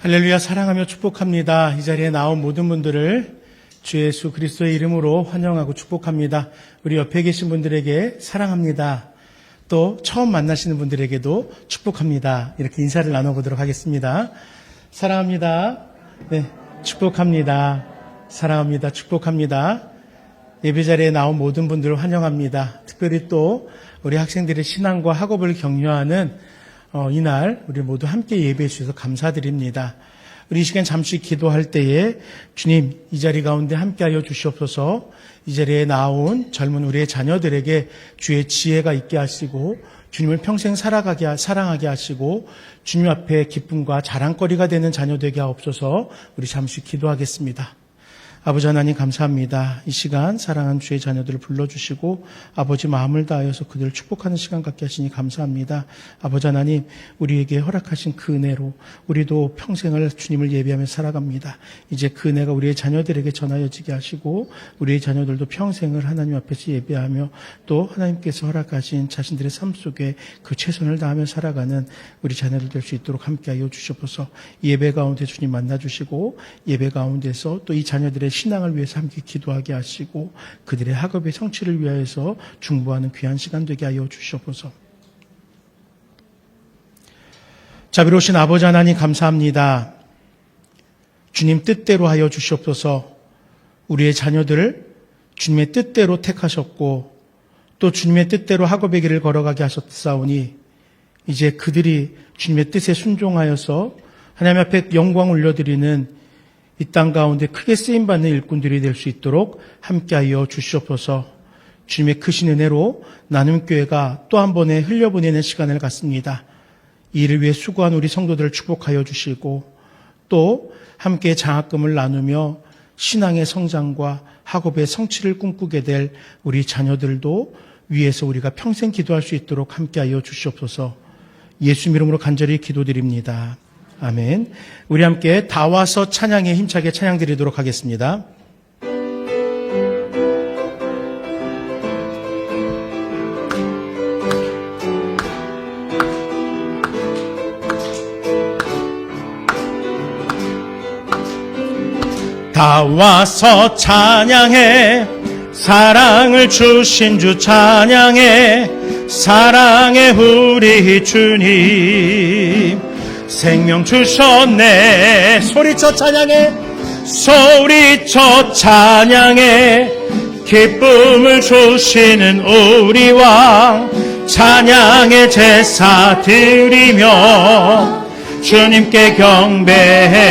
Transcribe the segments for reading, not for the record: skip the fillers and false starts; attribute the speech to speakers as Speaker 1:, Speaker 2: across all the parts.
Speaker 1: 할렐루야. 사랑하며 축복합니다. 이 자리에 나온 모든 분들을 주 예수 그리스도의 이름으로 환영하고 축복합니다. 우리 옆에 계신 분들에게 사랑합니다. 또 처음 만나시는 분들에게도 축복합니다. 이렇게 인사를 나눠보도록 하겠습니다. 사랑합니다. 네, 축복합니다. 사랑합니다. 축복합니다. 예배 자리에 나온 모든 분들을 환영합니다. 특별히 또 우리 학생들의 신앙과 학업을 격려하는 이날 우리 모두 함께 예배해 주셔서 감사드립니다. 우리 이 시간 잠시 기도할 때에 주님 이 자리 가운데 함께하여 주시옵소서. 이 자리에 나온 젊은 우리의 자녀들에게 주의 지혜가 있게 하시고 주님을 평생 사랑하게 하시고 주님 앞에 기쁨과 자랑거리가 되는 자녀 되게 하옵소서. 우리 잠시 기도하겠습니다. 아버지 하나님 감사합니다. 이 시간 사랑하는 주의 자녀들을 불러주시고 아버지 마음을 다하여서 그들을 축복하는 시간 갖게 하시니 감사합니다. 아버지 하나님 우리에게 허락하신 그 은혜로 우리도 평생을 주님을 예배하며 살아갑니다. 이제 그 은혜가 우리의 자녀들에게 전하여지게 하시고 우리의 자녀들도 평생을 하나님 앞에서 예배하며 또 하나님께서 허락하신 자신들의 삶 속에 그 최선을 다하며 살아가는 우리 자녀들 될 수 있도록 함께하여 주시옵소서. 예배 가운데 주님 만나주시고 예배 가운데서 또 이 자녀들의 신앙을 위해서 함께 기도하게 하시고 그들의 학업의 성취를 위하여서 중보하는 귀한 시간 되게 하여 주시옵소서. 자비로우신 아버지 하나님 감사합니다. 주님 뜻대로 하여 주시옵소서. 우리의 자녀들을 주님의 뜻대로 택하셨고 또 주님의 뜻대로 학업의 길을 걸어가게 하셨사오니 이제 그들이 주님의 뜻에 순종하여서 하나님 앞에 영광 올려드리는 이 땅 가운데 크게 쓰임받는 일꾼들이 될 수 있도록 함께하여 주시옵소서. 주님의 크신 은혜로 나눔교회가 또 한 번에 흘려보내는 시간을 갖습니다. 이 일을 위해 수고한 우리 성도들을 축복하여 주시고 또 함께 장학금을 나누며 신앙의 성장과 학업의 성취를 꿈꾸게 될 우리 자녀들도 위에서 우리가 평생 기도할 수 있도록 함께하여 주시옵소서. 예수 이름으로 간절히 기도드립니다. 아멘. 우리 함께 다 와서 찬양에 힘차게 찬양 드리도록 하겠습니다. 다 와서 찬양해 사랑을 주신 주 찬양해 사랑해 우리 주님 생명 주셨네. 소리쳐 찬양해 소리쳐 찬양해 기쁨을 주시는 우리 왕 찬양의 제사 드리며 주님께 경배해.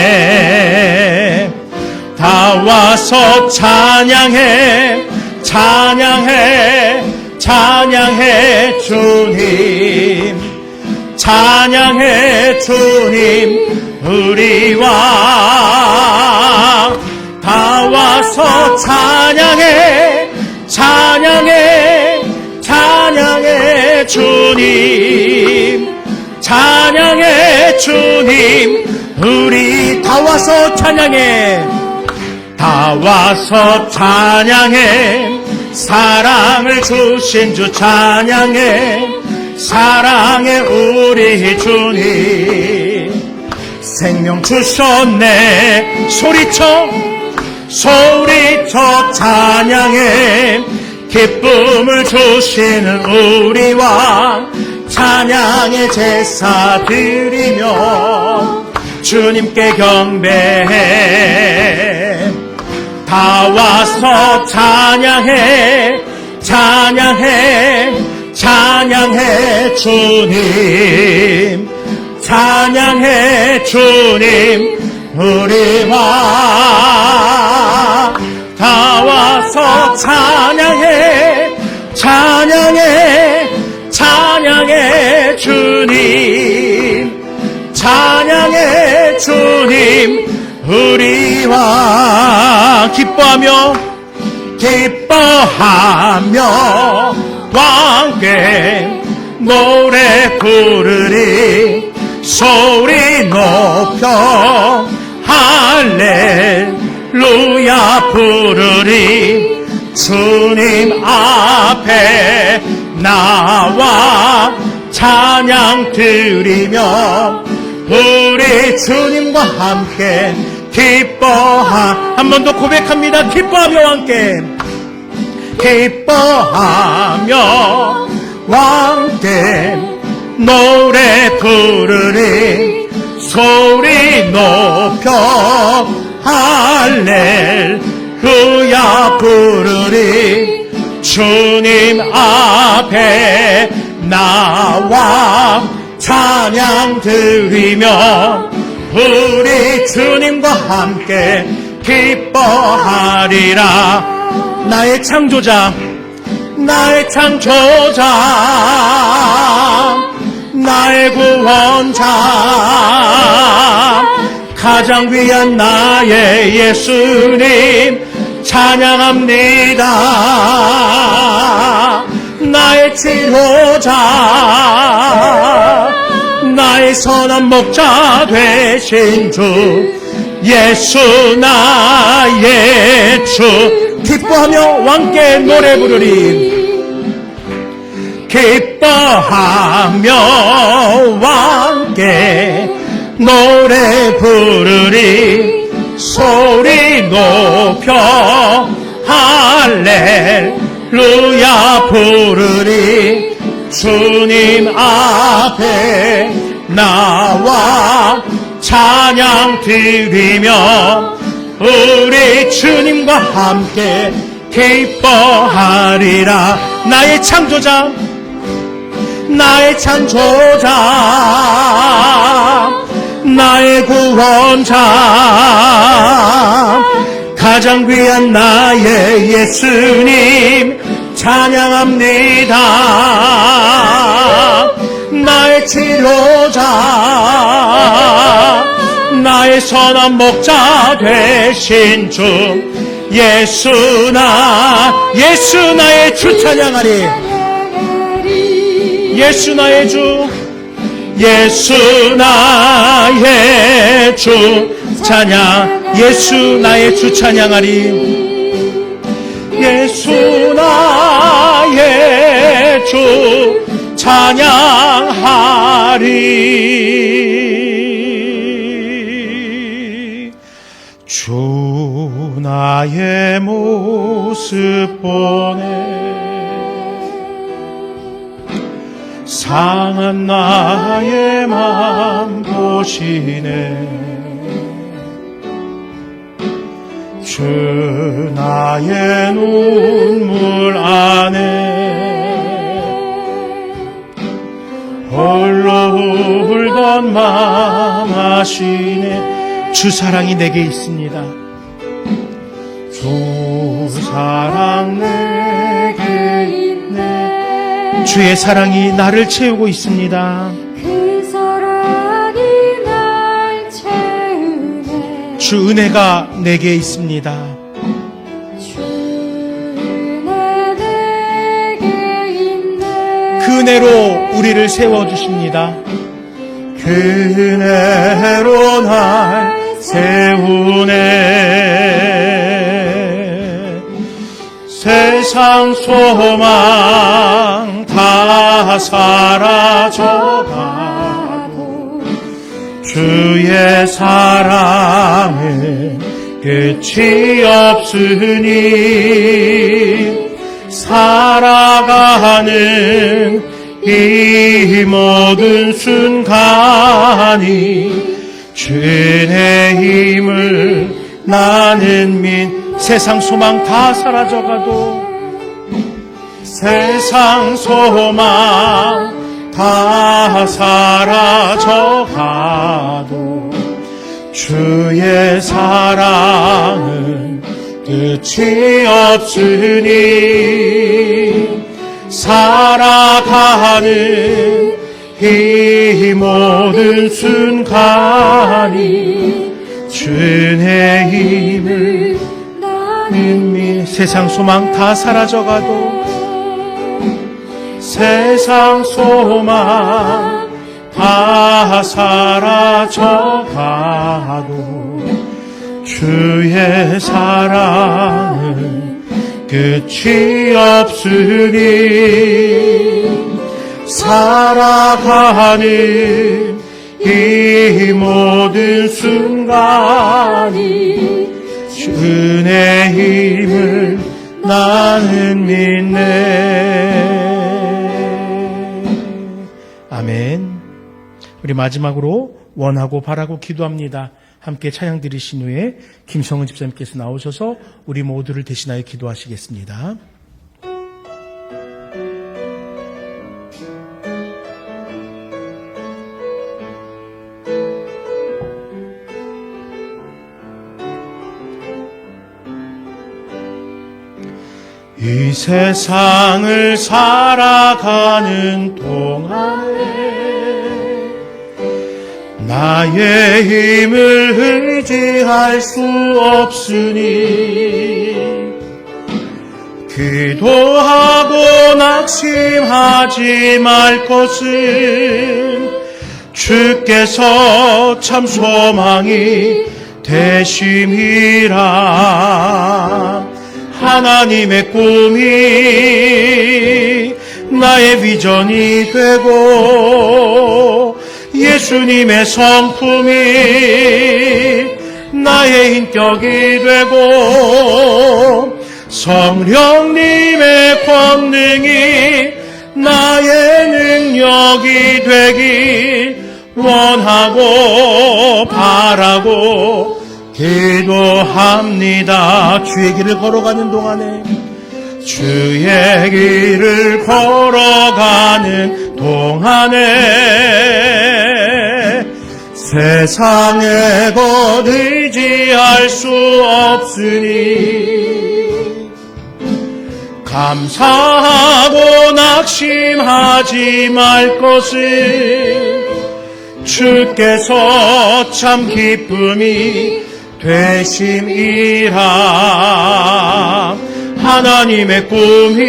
Speaker 1: 다 와서 찬양해 찬양해 찬양해 주님, 찬양해 주님 우리 왕. 다 와서 찬양해 찬양해 찬양해 주님, 찬양해 주님 우리. 다 와서 찬양해, 다 와서 찬양해. 사랑을 주신 주 찬양해, 사랑해 우리 주님. 생명 주셨네, 소리쳐 소리쳐 찬양해. 기쁨을 주시는 우리 왕 찬양의 제사 드리며 주님께 경배해. 다 와서 찬양해 찬양해 찬양해 주님, 찬양해 주님 우리 왕. 다 와서 찬양해 찬양해 찬양해 주님, 찬양해 주님 우리 왕. 기뻐하며 기뻐하며 왕께 노래 부르리. 소리 높여 할렐루야 부르리. 주님 앞에 나와 찬양 드리며 우리 주님과 함께 한 번 더 고백합니다. 기뻐하며 함께, 기뻐하며 함께 노래 부르리. 소리 높여 할렐루야 부르리. 주님 앞에 나와 찬양 드리며 우리 주님과 함께 기뻐하리라. 나의 창조자, 나의 창조자, 나의 구원자, 가장 귀한 나의 예수님 찬양합니다. 나의 치료자, 나의 선한 목자 되신 주 예수 나의 주. 기뻐하며 왕께 노래 부르리. 기뻐하며 왕께 노래 부르리. 소리 높여 할렐루야 부르리. 주님 앞에 나와 찬양 드리며 우리 주님과 함께 기뻐하리라. 나의 창조자, 나의 창조자, 나의 구원자, 가장 귀한 나의 예수님 찬양합니다. 나의 치료자, 나의 선한 목자 되신 주 예수 나의 주 찬양하리. 예수 나의 주, 예수 나의 주 찬양. 예수 나의 주 찬양하리. 예수 나의 주 찬양하리. 주 나의 모습 보내 상한 나의 맘 보시네. 주 나의 눈 주 사랑이 내게 있습니다.
Speaker 2: 주 사랑 내게 있네.
Speaker 1: 주의 사랑이 나를 채우고 있습니다.
Speaker 2: 그 사랑이 날 채우네.
Speaker 1: 주 은혜가 내게 있습니다.
Speaker 2: 주 은혜 내게 있네.
Speaker 1: 그 은혜로 우리를 세워주십니다.
Speaker 2: 그 은혜로 날 세우네. 세상 소망 다 사라져가도 주의 사랑은 끝이 없으니 살아가는 이 모든 순간이 주의 힘을 나는 믿.
Speaker 1: 세상 소망 다 사라져가도
Speaker 2: 세상 소망 다 사라져가도 주의 사랑은 끝이 없으니 살아가는 이 모든 순간이 주의 힘을 나는 믿.
Speaker 1: 세상 소망 다 사라져가도
Speaker 2: 세상 소망 다 사라져가도 주의 사랑은 끝이 없으니 살아가는 이 모든 순간이 주의 힘을 나는 믿네.
Speaker 1: 아멘. 우리 마지막으로 원하고 바라고 기도합니다. 함께 찬양 드리신 후에 김성은 집사님께서 나오셔서 우리 모두를 대신하여 기도하시겠습니다.
Speaker 2: 이 세상을 살아가는 동안에 나의 힘을 의지할 수 없으니 기도하고 낙심하지 말 것은 주께서 참 소망이 되심이라. 하나님의 꿈이 나의 비전이 되고 예수님의 성품이 나의 인격이 되고 성령님의 권능이 나의 능력이 되길 원하고 바라고 기도합니다.
Speaker 1: 주의 길을 걸어가는 동안에
Speaker 2: 주의 길을 걸어가는 동안에 세상의 것 의지할 수 없으니 감사하고 낙심하지 말 것은 주께서 참 기쁨이 되심이라. 하나님의 꿈이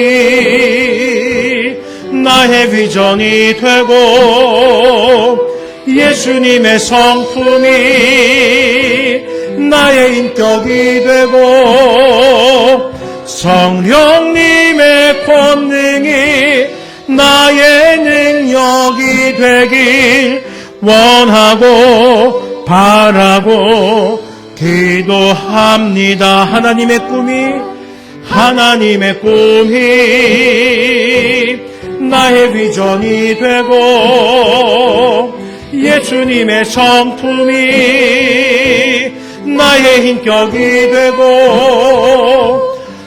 Speaker 2: 나의 비전이 되고 예수님의 성품이 나의 인격이 되고 성령님의 권능이 나의 능력이 되길 원하고 바라고 기도합니다. 하나님의 꿈이 나의 비전이 되고 예수님의 성품이 나의 인격이 되고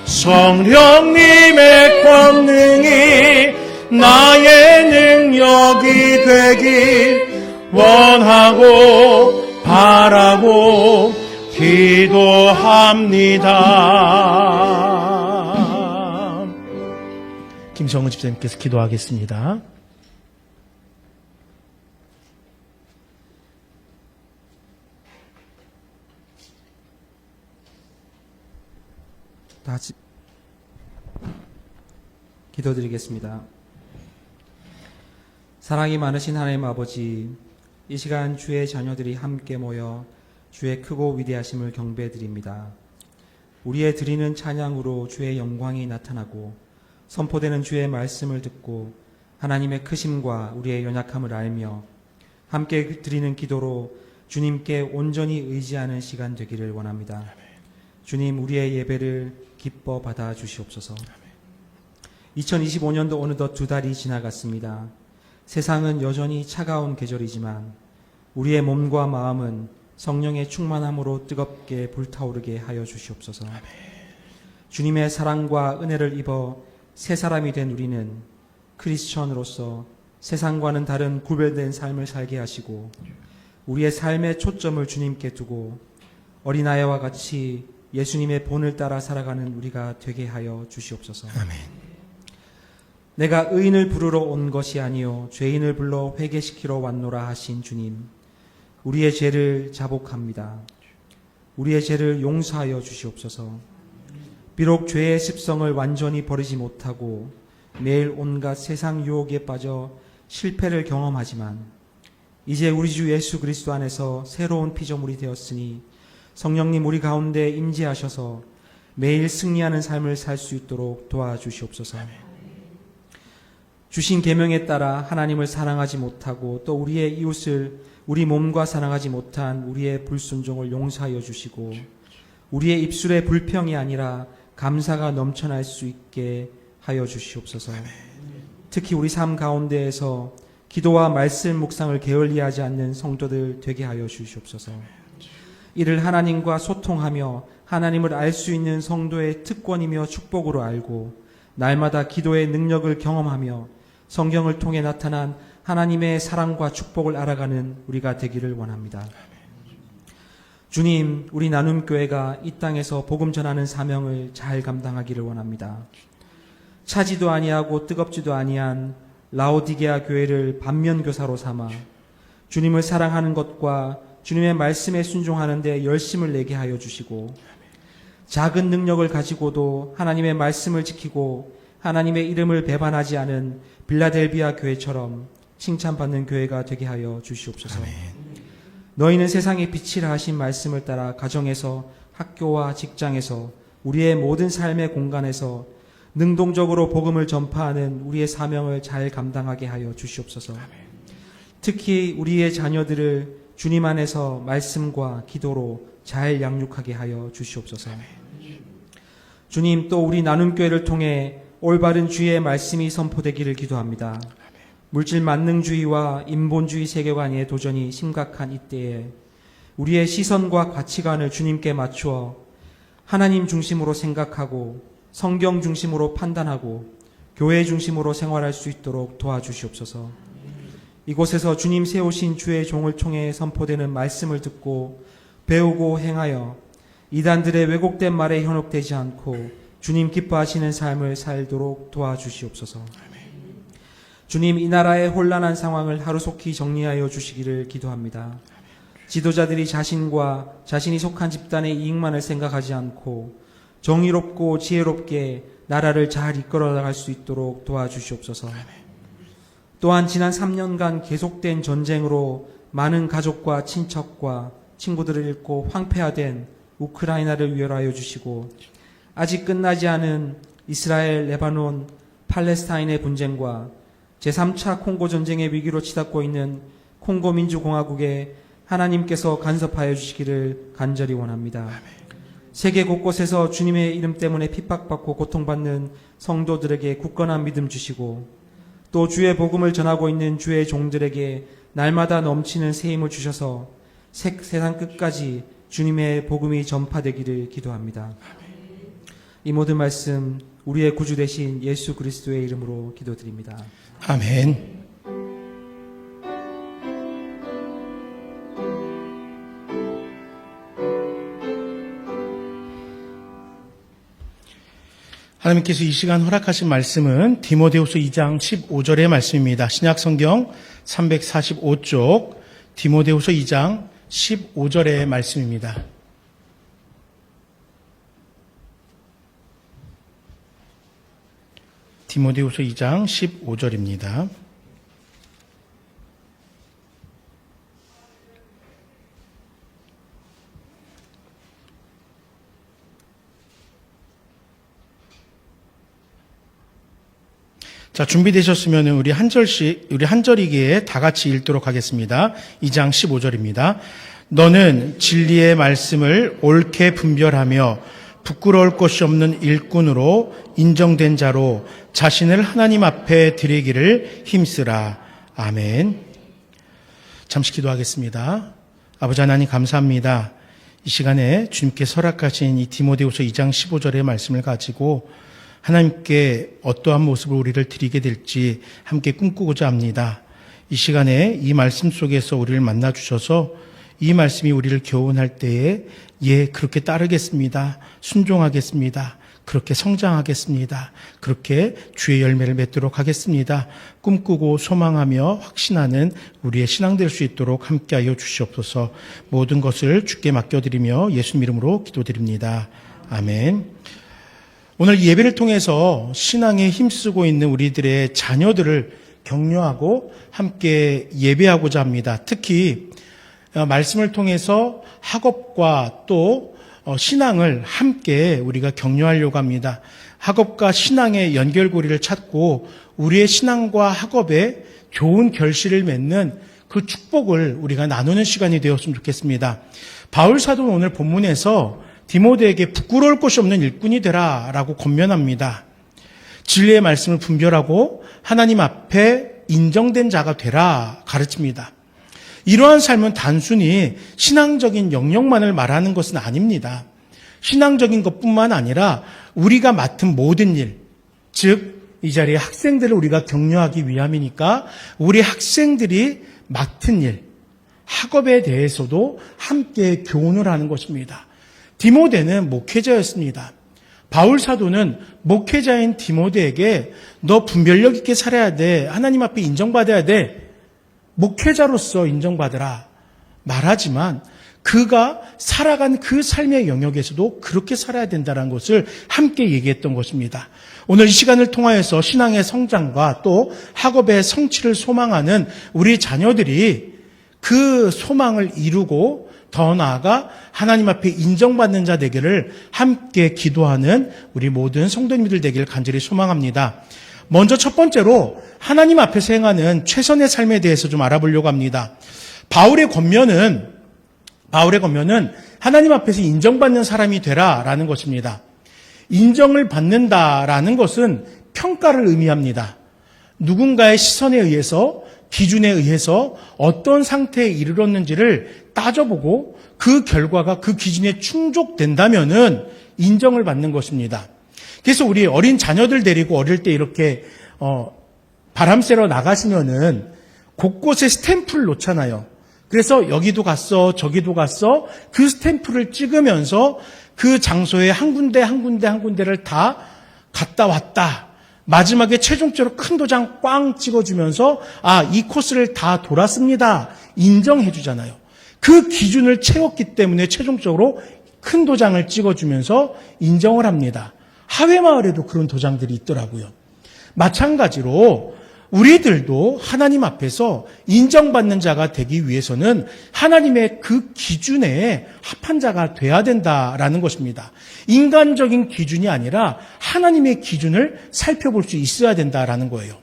Speaker 2: 성령님의 권능이 나의 능력이 되길 원하고 바라고 기도합니다.
Speaker 1: 김성은 집사님께서 기도하겠습니다.
Speaker 3: 다 같이 기도드리겠습니다. 사랑이 많으신 하나님 아버지, 이 시간 주의 자녀들이 함께 모여 주의 크고 위대하심을 경배드립니다. 우리의 드리는 찬양으로 주의 영광이 나타나고 선포되는 주의 말씀을 듣고 하나님의 크심과 우리의 연약함을 알며 함께 드리는 기도로 주님께 온전히 의지하는 시간 되기를 원합니다. 주님, 우리의 예배를 기뻐 받아 주시옵소서. 2025년도 어느덧 2달이 지나갔습니다. 세상은 여전히 차가운 계절이지만 우리의 몸과 마음은 성령의 충만함으로 뜨겁게 불타오르게 하여 주시옵소서. 주님의 사랑과 은혜를 입어 새 사람이 된 우리는 크리스천으로서 세상과는 다른 구별된 삶을 살게 하시고 우리의 삶의 초점을 주님께 두고 어린아이와 같이 예수님의 본을 따라 살아가는 우리가 되게 하여 주시옵소서.
Speaker 1: 아멘.
Speaker 3: 내가 의인을 부르러 온 것이 아니요 죄인을 불러 회개시키러 왔노라 하신 주님, 우리의 죄를 자복합니다. 우리의 죄를 용서하여 주시옵소서. 비록 죄의 습성을 완전히 버리지 못하고 매일 온갖 세상 유혹에 빠져 실패를 경험하지만 이제 우리 주 예수 그리스도 안에서 새로운 피조물이 되었으니 성령님 우리 가운데 임재하셔서 매일 승리하는 삶을 살 수 있도록 도와주시옵소서. 주신 계명에 따라 하나님을 사랑하지 못하고 또 우리의 이웃을 우리 몸과 사랑하지 못한 우리의 불순종을 용서하여 주시고 우리의 입술에 불평이 아니라 감사가 넘쳐날 수 있게 하여 주시옵소서. 특히 우리 삶 가운데에서 기도와 말씀 묵상을 게을리하지 않는 성도들 되게 하여 주시옵소서. 이를 하나님과 소통하며 하나님을 알 수 있는 성도의 특권이며 축복으로 알고 날마다 기도의 능력을 경험하며 성경을 통해 나타난 하나님의 사랑과 축복을 알아가는 우리가 되기를 원합니다. 주님, 우리 나눔교회가 이 땅에서 복음 전하는 사명을 잘 감당하기를 원합니다. 차지도 아니하고 뜨겁지도 아니한 라오디게아 교회를 반면교사로 삼아 주님을 사랑하는 것과 주님의 말씀에 순종하는 데 열심을 내게 하여 주시고 작은 능력을 가지고도 하나님의 말씀을 지키고 하나님의 이름을 배반하지 않은 빌라델비아 교회처럼 칭찬받는 교회가 되게 하여 주시옵소서. 너희는 세상의 빛이라 하신 말씀을 따라 가정에서 학교와 직장에서 우리의 모든 삶의 공간에서 능동적으로 복음을 전파하는 우리의 사명을 잘 감당하게 하여 주시옵소서. 특히 우리의 자녀들을 주님 안에서 말씀과 기도로 잘 양육하게 하여 주시옵소서. 주님, 또 우리 나눔교회를 통해 올바른 주의 말씀이 선포되기를 기도합니다. 물질 만능주의와 인본주의 세계관의 도전이 심각한 이때에 우리의 시선과 가치관을 주님께 맞추어 하나님 중심으로 생각하고 성경 중심으로 판단하고 교회 중심으로 생활할 수 있도록 도와주시옵소서. 이곳에서 주님 세우신 주의 종을 통해 선포되는 말씀을 듣고 배우고 행하여 이단들의 왜곡된 말에 현혹되지 않고 주님 기뻐하시는 삶을 살도록 도와주시옵소서. 주님, 이 나라의 혼란한 상황을 하루속히 정리하여 주시기를 기도합니다. 지도자들이 자신과 자신이 속한 집단의 이익만을 생각하지 않고 정의롭고 지혜롭게 나라를 잘 이끌어 나갈 수 있도록 도와주시옵소서. 또한 지난 3년간 계속된 전쟁으로 많은 가족과 친척과 친구들을 잃고 황폐화된 우크라이나를 위로하여 주시고 아직 끝나지 않은 이스라엘, 레바논, 팔레스타인의 분쟁과 제3차 콩고 전쟁의 위기로 치닫고 있는 콩고 민주공화국에 하나님께서 간섭하여 주시기를 간절히 원합니다. 세계 곳곳에서 주님의 이름 때문에 핍박받고 고통받는 성도들에게 굳건한 믿음 주시고 또 주의 복음을 전하고 있는 주의 종들에게 날마다 넘치는 새 힘을 주셔서 세상 끝까지 주님의 복음이 전파되기를 기도합니다. 이 모든 말씀 우리의 구주 되신 예수 그리스도의 이름으로 기도드립니다.
Speaker 1: 아멘. 하나님께서 이 시간 허락하신 말씀은 디모데후서 2장 15절의 말씀입니다. 신약성경 345쪽 디모데후서 2장 15절의 말씀입니다. 디모데후서 2장 15절입니다. 자, 준비되셨으면 우리 한 절이기에 다 같이 읽도록 하겠습니다. 2장 15절입니다. 너는 진리의 말씀을 옳게 분별하며 부끄러울 것이 없는 일꾼으로 인정된 자로 자신을 하나님 앞에 드리기를 힘쓰라. 아멘. 잠시 기도하겠습니다. 아버지 하나님 감사합니다. 이 시간에 주님께서 허락하신 이 디모데후서 2장 15절의 말씀을 가지고 하나님께 어떠한 모습을 우리를 드리게 될지 함께 꿈꾸고자 합니다. 이 시간에 이 말씀 속에서 우리를 만나 주셔서 이 말씀이 우리를 교훈할 때에 그렇게 따르겠습니다. 순종하겠습니다. 그렇게 성장하겠습니다. 그렇게 주의 열매를 맺도록 하겠습니다. 꿈꾸고 소망하며 확신하는 우리의 신앙 될 수 있도록 함께하여 주시옵소서. 모든 것을 주께 맡겨드리며 예수님 이름으로 기도드립니다. 아멘. 오늘 예배를 통해서 신앙에 힘쓰고 있는 우리들의 자녀들을 격려하고 함께 예배하고자 합니다. 특히 말씀을 통해서 학업과 또 신앙을 함께 우리가 격려하려고 합니다. 학업과 신앙의 연결고리를 찾고 우리의 신앙과 학업에 좋은 결실을 맺는 그 축복을 우리가 나누는 시간이 되었으면 좋겠습니다. 바울 사도는 오늘 본문에서 디모데에게 부끄러울 것이 없는 일꾼이 되라라고 권면합니다. 진리의 말씀을 분별하고 하나님 앞에 인정된 자가 되라 가르칩니다. 이러한 삶은 단순히 신앙적인 영역만을 말하는 것은 아닙니다. 신앙적인 것뿐만 아니라 우리가 맡은 모든 일, 즉 이 자리에 학생들을 우리가 격려하기 위함이니까 우리 학생들이 맡은 일, 학업에 대해서도 함께 교훈을 하는 것입니다. 디모데는 목회자였습니다. 바울 사도는 목회자인 디모데에게 너 분별력 있게 살아야 돼. 하나님 앞에 인정받아야 돼. 목회자로서 인정받으라 말하지만 그가 살아간 그 삶의 영역에서도 그렇게 살아야 된다는 것을 함께 얘기했던 것입니다. 오늘 이 시간을 통하여서 신앙의 성장과 또 학업의 성취를 소망하는 우리 자녀들이 그 소망을 이루고 더 나아가 하나님 앞에 인정받는 자 되기를 함께 기도하는 우리 모든 성도님들 되기를 간절히 소망합니다. 먼저 첫 번째로 하나님 앞에서 행하는 최선의 삶에 대해서 좀 알아보려고 합니다. 바울의 권면은 하나님 앞에서 인정받는 사람이 되라라는 것입니다. 인정을 받는다라는 것은 평가를 의미합니다. 누군가의 시선에 의해서 기준에 의해서 어떤 상태에 이르렀는지를 따져보고 그 결과가 그 기준에 충족된다면은 인정을 받는 것입니다. 그래서 우리 어린 자녀들 데리고 어릴 때 이렇게 바람 쐬러 나가시면은 곳곳에 스탬프를 놓잖아요. 그래서 여기도 갔어, 저기도 갔어. 그 스탬프를 찍으면서 그 장소에 한 군데를 다 갔다 왔다. 마지막에 최종적으로 큰 도장 꽝 찍어주면서 이 코스를 다 돌았습니다. 인정해 주잖아요. 그 기준을 채웠기 때문에 최종적으로 큰 도장을 찍어주면서 인정을 합니다. 하회마을에도 그런 도장들이 있더라고요. 마찬가지로 우리들도 하나님 앞에서 인정받는 자가 되기 위해서는 하나님의 그 기준에 합한 자가 돼야 된다라는 것입니다. 인간적인 기준이 아니라 하나님의 기준을 살펴볼 수 있어야 된다라는 거예요.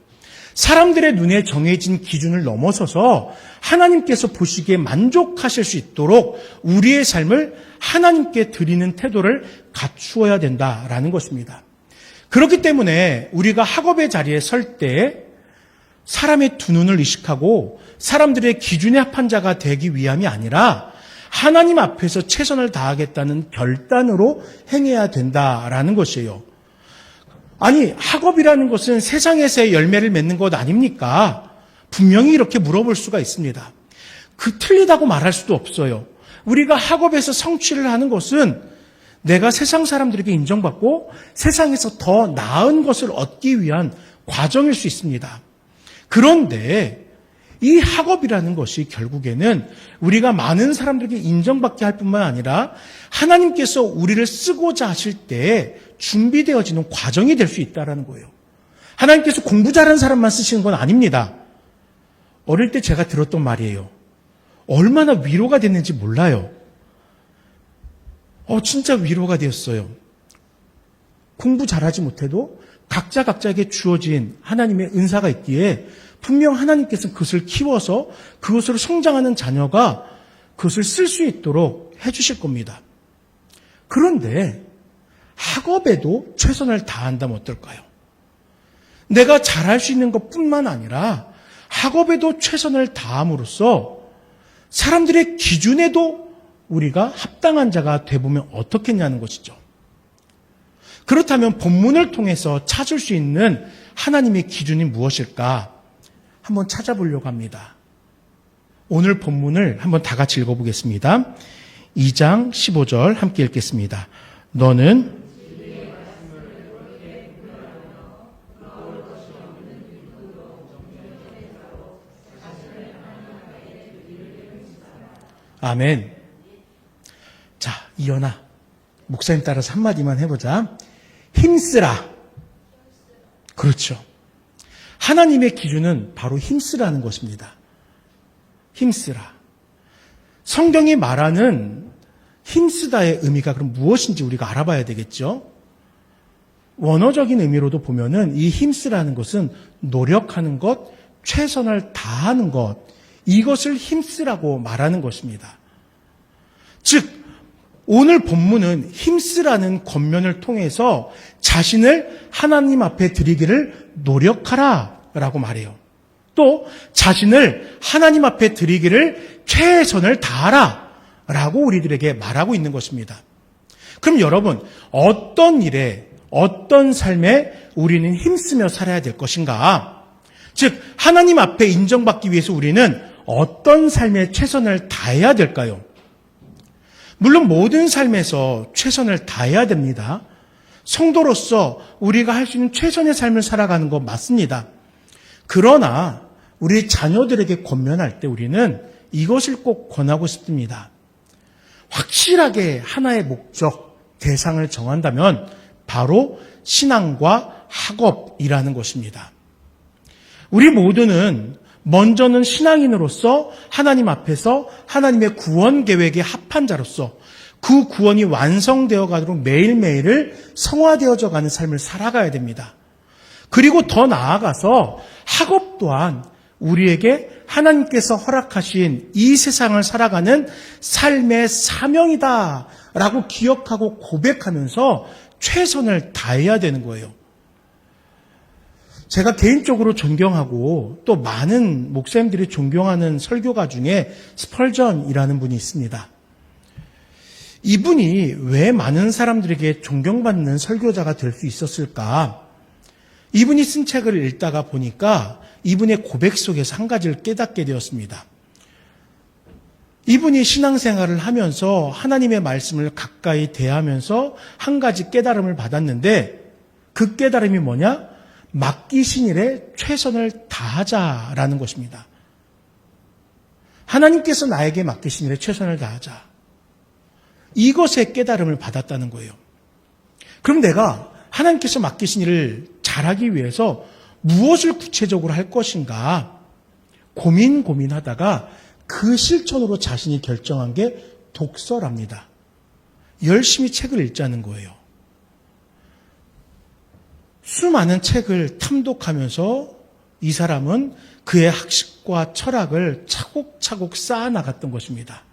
Speaker 1: 사람들의 눈에 정해진 기준을 넘어서서 하나님께서 보시기에 만족하실 수 있도록 우리의 삶을 하나님께 드리는 태도를 갖추어야 된다라는 것입니다. 그렇기 때문에 우리가 학업의 자리에 설 때 사람의 두 눈을 의식하고 사람들의 기준에 합한 자가 되기 위함이 아니라 하나님 앞에서 최선을 다하겠다는 결단으로 행해야 된다라는 것이에요. 아니, 학업이라는 것은 세상에서의 열매를 맺는 것 아닙니까? 분명히 이렇게 물어볼 수가 있습니다. 틀리다고 말할 수도 없어요. 우리가 학업에서 성취를 하는 것은 내가 세상 사람들에게 인정받고 세상에서 더 나은 것을 얻기 위한 과정일 수 있습니다. 그런데 이 학업이라는 것이 결국에는 우리가 많은 사람들에게 인정받게 할 뿐만 아니라 하나님께서 우리를 쓰고자 하실 때 준비되어지는 과정이 될 수 있다는 거예요. 하나님께서 공부 잘하는 사람만 쓰시는 건 아닙니다. 어릴 때 제가 들었던 말이에요. 얼마나 위로가 됐는지 몰라요. 진짜 위로가 되었어요. 공부 잘하지 못해도 각자에게 주어진 하나님의 은사가 있기에 분명 하나님께서 그것을 키워서 그것으로 성장하는 자녀가 그것을 쓸 수 있도록 해주실 겁니다. 그런데 학업에도 최선을 다한다면 어떨까요? 내가 잘할 수 있는 것뿐만 아니라 학업에도 최선을 다함으로써 사람들의 기준에도 우리가 합당한 자가 되보면 어떻겠냐는 것이죠. 그렇다면 본문을 통해서 찾을 수 있는 하나님의 기준이 무엇일까? 한번 찾아보려고 합니다. 오늘 본문을 한번 다 같이 읽어보겠습니다. 2장 15절 함께 읽겠습니다. 너는 아멘. 자, 이현아, 목사님 따라서 한마디만 해보자. 힘쓰라. 그렇죠. 하나님의 기준은 바로 힘쓰라는 것입니다. 힘쓰라. 성경이 말하는 힘쓰다의 의미가 그럼 무엇인지 우리가 알아봐야 되겠죠. 원어적인 의미로도 보면은 이 힘쓰라는 것은 노력하는 것, 최선을 다하는 것, 이것을 힘쓰라고 말하는 것입니다. 즉, 오늘 본문은 힘쓰라는 권면을 통해서 자신을 하나님 앞에 드리기를 노력하라 라고 말해요. 또 자신을 하나님 앞에 드리기를 최선을 다하라 라고 우리들에게 말하고 있는 것입니다. 그럼 여러분, 어떤 일에, 어떤 삶에 우리는 힘쓰며 살아야 될 것인가? 즉, 하나님 앞에 인정받기 위해서 우리는 어떤 삶에 최선을 다해야 될까요? 물론 모든 삶에서 최선을 다해야 됩니다. 성도로서 우리가 할 수 있는 최선의 삶을 살아가는 것 맞습니다. 그러나 우리 자녀들에게 권면할 때 우리는 이것을 꼭 권하고 싶습니다. 확실하게 하나의 목적, 대상을 정한다면 바로 신앙과 학업이라는 것입니다. 우리 모두는 먼저는 신앙인으로서 하나님 앞에서 하나님의 구원 계획에 합한 자로서 그 구원이 완성되어 가도록 매일매일을 성화되어져 가는 삶을 살아가야 됩니다. 그리고 더 나아가서 학업 또한 우리에게 하나님께서 허락하신 이 세상을 살아가는 삶의 사명이다라고 기억하고 고백하면서 최선을 다해야 되는 거예요. 제가 개인적으로 존경하고 또 많은 목사님들이 존경하는 설교가 중에 스펄전이라는 분이 있습니다. 이분이 왜 많은 사람들에게 존경받는 설교자가 될 수 있었을까? 이분이 쓴 책을 읽다가 보니까 이분의 고백 속에서 한 가지를 깨닫게 되었습니다. 이분이 신앙생활을 하면서 하나님의 말씀을 가까이 대하면서 한 가지 깨달음을 받았는데 그 깨달음이 뭐냐? 맡기신 일에 최선을 다하자라는 것입니다. 하나님께서 나에게 맡기신 일에 최선을 다하자. 이것의 깨달음을 받았다는 거예요. 그럼 내가 하나님께서 맡기신 일을 잘하기 위해서 무엇을 구체적으로 할 것인가 고민하다가 그 실천으로 자신이 결정한 게 독서랍니다. 열심히 책을 읽자는 거예요. 수많은 책을 탐독하면서 이 사람은 그의 학식과 철학을 차곡차곡 쌓아나갔던 것입니다.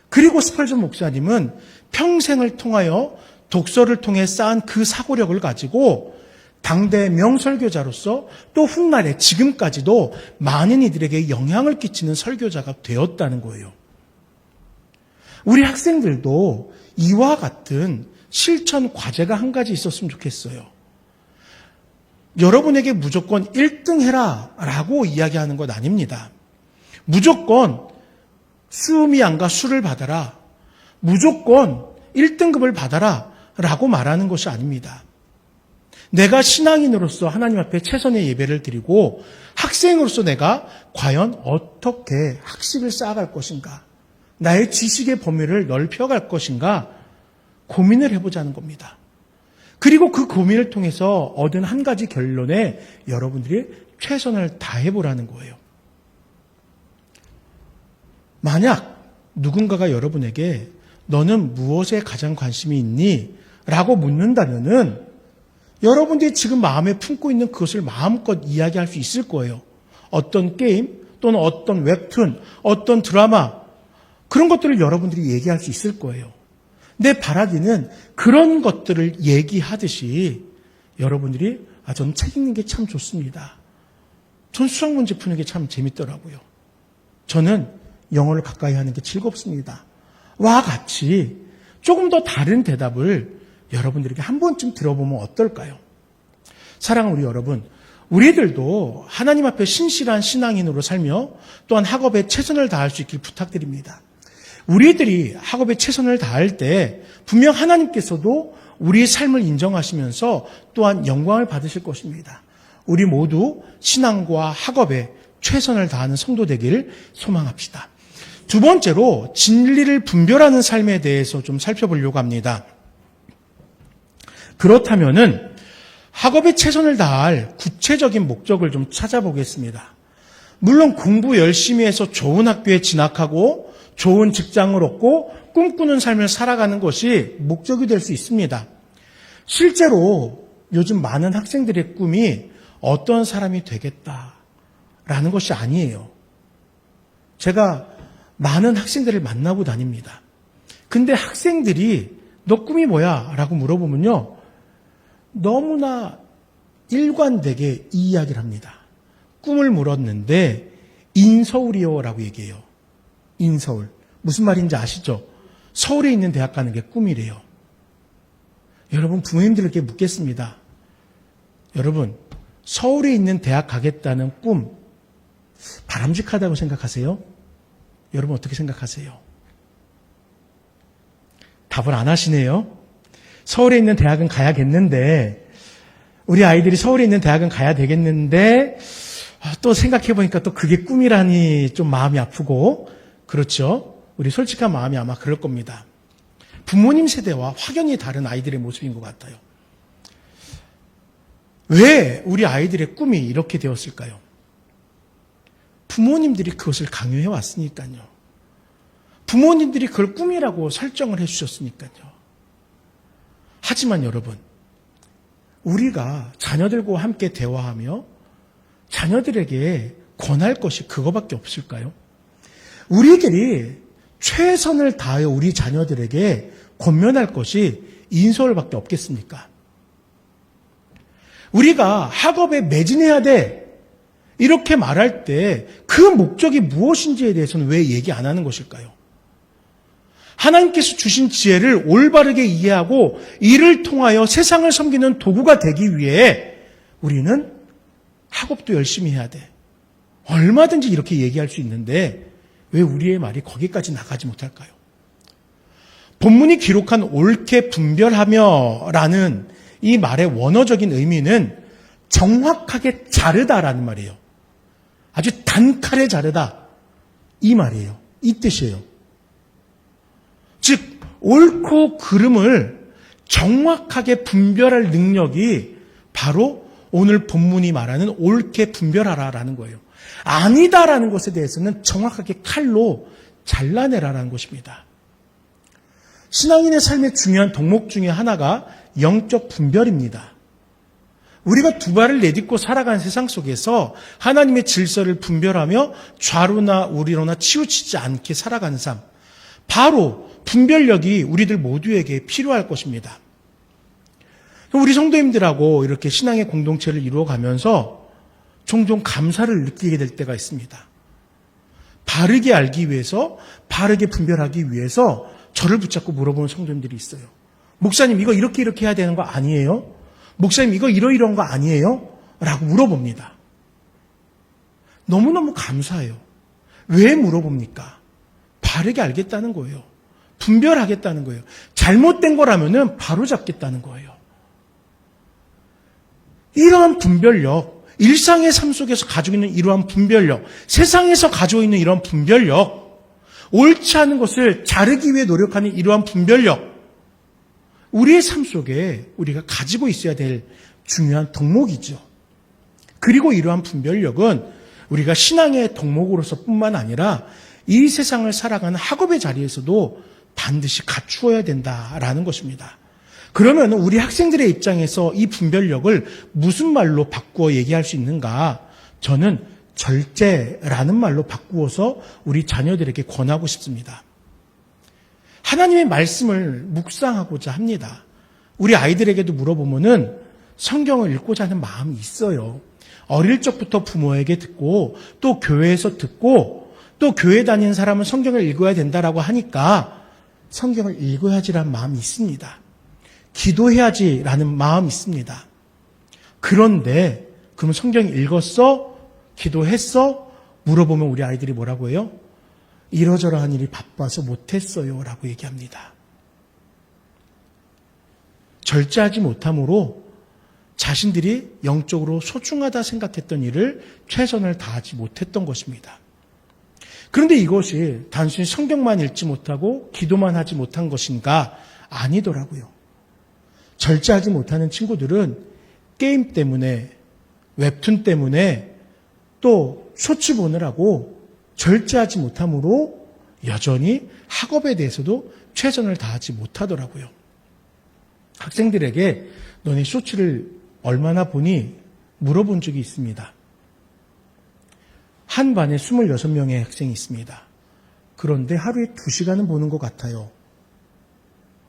Speaker 1: 그리고 스펄전 목사님은 평생을 통하여 독서를 통해 쌓은 그 사고력을 가지고 당대 명설교자로서 또 훗날에 지금까지도 많은 이들에게 영향을 끼치는 설교자가 되었다는 거예요. 우리 학생들도 이와 같은 실천 과제가 한 가지 있었으면 좋겠어요. 여러분에게 무조건 1등 해라 라고 이야기하는 것 아닙니다. 무조건 수미양과 수를 받아라. 무조건 1등급을 받아라 라고 말하는 것이 아닙니다. 내가 신앙인으로서 하나님 앞에 최선의 예배를 드리고 학생으로서 내가 과연 어떻게 학식을 쌓아갈 것인가, 나의 지식의 범위를 넓혀갈 것인가 고민을 해보자는 겁니다. 그리고 그 고민을 통해서 얻은 한 가지 결론에 여러분들이 최선을 다해보라는 거예요. 만약 누군가가 여러분에게 너는 무엇에 가장 관심이 있니? 라고 묻는다면은 여러분들이 지금 마음에 품고 있는 그것을 마음껏 이야기할 수 있을 거예요. 어떤 게임 또는 어떤 웹툰, 어떤 드라마, 그런 것들을 여러분들이 얘기할 수 있을 거예요. 내 바라기는 그런 것들을 얘기하듯이 여러분들이 저는 책 읽는 게 참 좋습니다. 전 수학 문제 푸는 게 참 재밌더라고요. 저는 영어를 가까이 하는 게 즐겁습니다. 와 같이 조금 더 다른 대답을 여러분들에게 한 번쯤 들어보면 어떨까요? 사랑하는 우리 여러분, 우리들도 하나님 앞에 신실한 신앙인으로 살며 또한 학업에 최선을 다할 수 있길 부탁드립니다. 우리들이 학업에 최선을 다할 때 분명 하나님께서도 우리의 삶을 인정하시면서 또한 영광을 받으실 것입니다. 우리 모두 신앙과 학업에 최선을 다하는 성도 되길 소망합시다. 두 번째로 진리를 분별하는 삶에 대해서 좀 살펴보려고 합니다. 그렇다면은 학업에 최선을 다할 구체적인 목적을 좀 찾아보겠습니다. 물론 공부 열심히 해서 좋은 학교에 진학하고 좋은 직장을 얻고 꿈꾸는 삶을 살아가는 것이 목적이 될 수 있습니다. 실제로 요즘 많은 학생들의 꿈이 어떤 사람이 되겠다라는 것이 아니에요. 제가 많은 학생들을 만나고 다닙니다. 근데 학생들이 너 꿈이 뭐야? 라고 물어보면요, 너무나 일관되게 이 이야기를 합니다. 꿈을 물었는데 인서울이요 라고 얘기해요. 인서울. 무슨 말인지 아시죠? 서울에 있는 대학 가는 게 꿈이래요. 여러분, 부모님들에게 묻겠습니다. 여러분, 서울에 있는 대학 가겠다는 꿈 바람직하다고 생각하세요? 여러분 어떻게 생각하세요? 답을 안 하시네요. 서울에 있는 대학은 가야겠는데, 우리 아이들이 서울에 있는 대학은 가야 되겠는데, 또 생각해보니까 또 그게 꿈이라니 좀 마음이 아프고, 그렇죠? 우리 솔직한 마음이 아마 그럴 겁니다. 부모님 세대와 확연히 다른 아이들의 모습인 것 같아요. 왜 우리 아이들의 꿈이 이렇게 되었을까요? 부모님들이 그것을 강요해 왔으니까요. 부모님들이 그걸 꿈이라고 설정을 해 주셨으니까요. 하지만 여러분, 우리가 자녀들과 함께 대화하며 자녀들에게 권할 것이 그거밖에 없을까요? 우리들이 최선을 다하여 우리 자녀들에게 권면할 것이 인서울밖에 없겠습니까? 우리가 학업에 매진해야 돼, 이렇게 말할 때 그 목적이 무엇인지에 대해서는 왜 얘기 안 하는 것일까요? 하나님께서 주신 지혜를 올바르게 이해하고 이를 통하여 세상을 섬기는 도구가 되기 위해 우리는 학업도 열심히 해야 돼. 얼마든지 이렇게 얘기할 수 있는데 왜 우리의 말이 거기까지 나가지 못할까요? 본문이 기록한 옳게 분별하며 라는 이 말의 원어적인 의미는 정확하게 자르다라는 말이에요. 아주 단칼에 자르다, 이 말이에요. 이 뜻이에요. 즉 옳고 그름을 정확하게 분별할 능력이 바로 오늘 본문이 말하는 옳게 분별하라라는 거예요. 아니다라는 것에 대해서는 정확하게 칼로 잘라내라라는 것입니다. 신앙인의 삶의 중요한 덕목 중에 하나가 영적 분별입니다. 우리가 두 발을 내딛고 살아가는 세상 속에서 하나님의 질서를 분별하며 좌로나 우리로나 치우치지 않게 살아가는 삶, 바로 분별력이 우리들 모두에게 필요할 것입니다. 우리 성도님들하고 이렇게 신앙의 공동체를 이루어가면서 종종 감사를 느끼게 될 때가 있습니다. 바르게 알기 위해서, 바르게 분별하기 위해서 저를 붙잡고 물어보는 성도님들이 있어요. 목사님, 이거 이렇게 해야 되는 거 아니에요? 목사님, 이거 이러이러한 거 아니에요? 라고 물어봅니다. 너무너무 감사해요. 왜 물어봅니까? 바르게 알겠다는 거예요. 분별하겠다는 거예요. 잘못된 거라면은 바로 잡겠다는 거예요. 이러한 분별력, 일상의 삶 속에서 가지고 있는 이러한 분별력, 세상에서 가지고 있는 이러한 분별력, 옳지 않은 것을 자르기 위해 노력하는 이러한 분별력, 우리의 삶 속에 우리가 가지고 있어야 될 중요한 덕목이죠. 그리고 이러한 분별력은 우리가 신앙의 덕목으로서 뿐만 아니라 이 세상을 살아가는 학업의 자리에서도 반드시 갖추어야 된다라는 것입니다. 그러면 우리 학생들의 입장에서 이 분별력을 무슨 말로 바꾸어 얘기할 수 있는가? 저는 절제라는 말로 바꾸어서 우리 자녀들에게 권하고 싶습니다. 하나님의 말씀을 묵상하고자 합니다. 우리 아이들에게도 물어보면은 성경을 읽고자 하는 마음이 있어요. 어릴 적부터 부모에게 듣고 또 교회에서 듣고 또 교회 다니는 사람은 성경을 읽어야 된다라고 하니까 성경을 읽어야지라는 마음이 있습니다. 기도해야지라는 마음이 있습니다. 그런데 그럼 성경 읽었어? 기도했어? 물어보면 우리 아이들이 뭐라고 해요? 이러저러한 일이 바빠서 못했어요 라고 얘기합니다. 절제하지 못함으로 자신들이 영적으로 소중하다 생각했던 일을 최선을 다하지 못했던 것입니다. 그런데 이것이 단순히 성경만 읽지 못하고 기도만 하지 못한 것인가? 아니더라고요. 절제하지 못하는 친구들은 게임 때문에, 웹툰 때문에, 또 쇼츠 보느라고 절제하지 못함으로 여전히 학업에 대해서도 최선을 다하지 못하더라고요. 학생들에게 너네 쇼츠를 얼마나 보니? 물어본 적이 있습니다. 한 반에 26명의 학생이 있습니다. 그런데 하루에 2시간은 보는 것 같아요.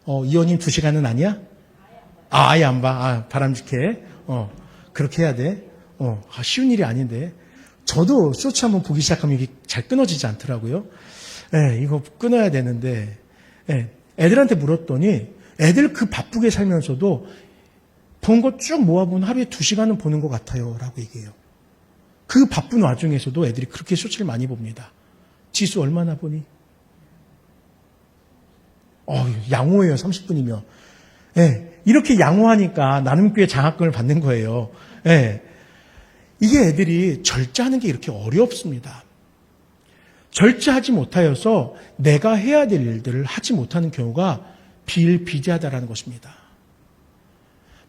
Speaker 1: 이호님 2시간은 아니야? 아예 안 봐. 바람직해. 그렇게 해야 돼. 쉬운 일이 아닌데. 저도 쇼츠 한번 보기 시작하면 이게 잘 끊어지지 않더라고요. 이거 끊어야 되는데. 애들한테 물었더니 애들 그 바쁘게 살면서도 본 거 쭉 모아보면 하루에 2시간은 보는 것 같아요. 라고 얘기해요. 그 바쁜 와중에서도 애들이 그렇게 쇼츠를 많이 봅니다. 지수 얼마나 보니? 양호해요. 30분이면. 이렇게 양호하니까 나눔교회 장학금을 받는 거예요. 이게 애들이 절제하는 게 이렇게 어렵습니다. 절제하지 못하여서 내가 해야 될 일들을 하지 못하는 경우가 비일비재하다라는 것입니다.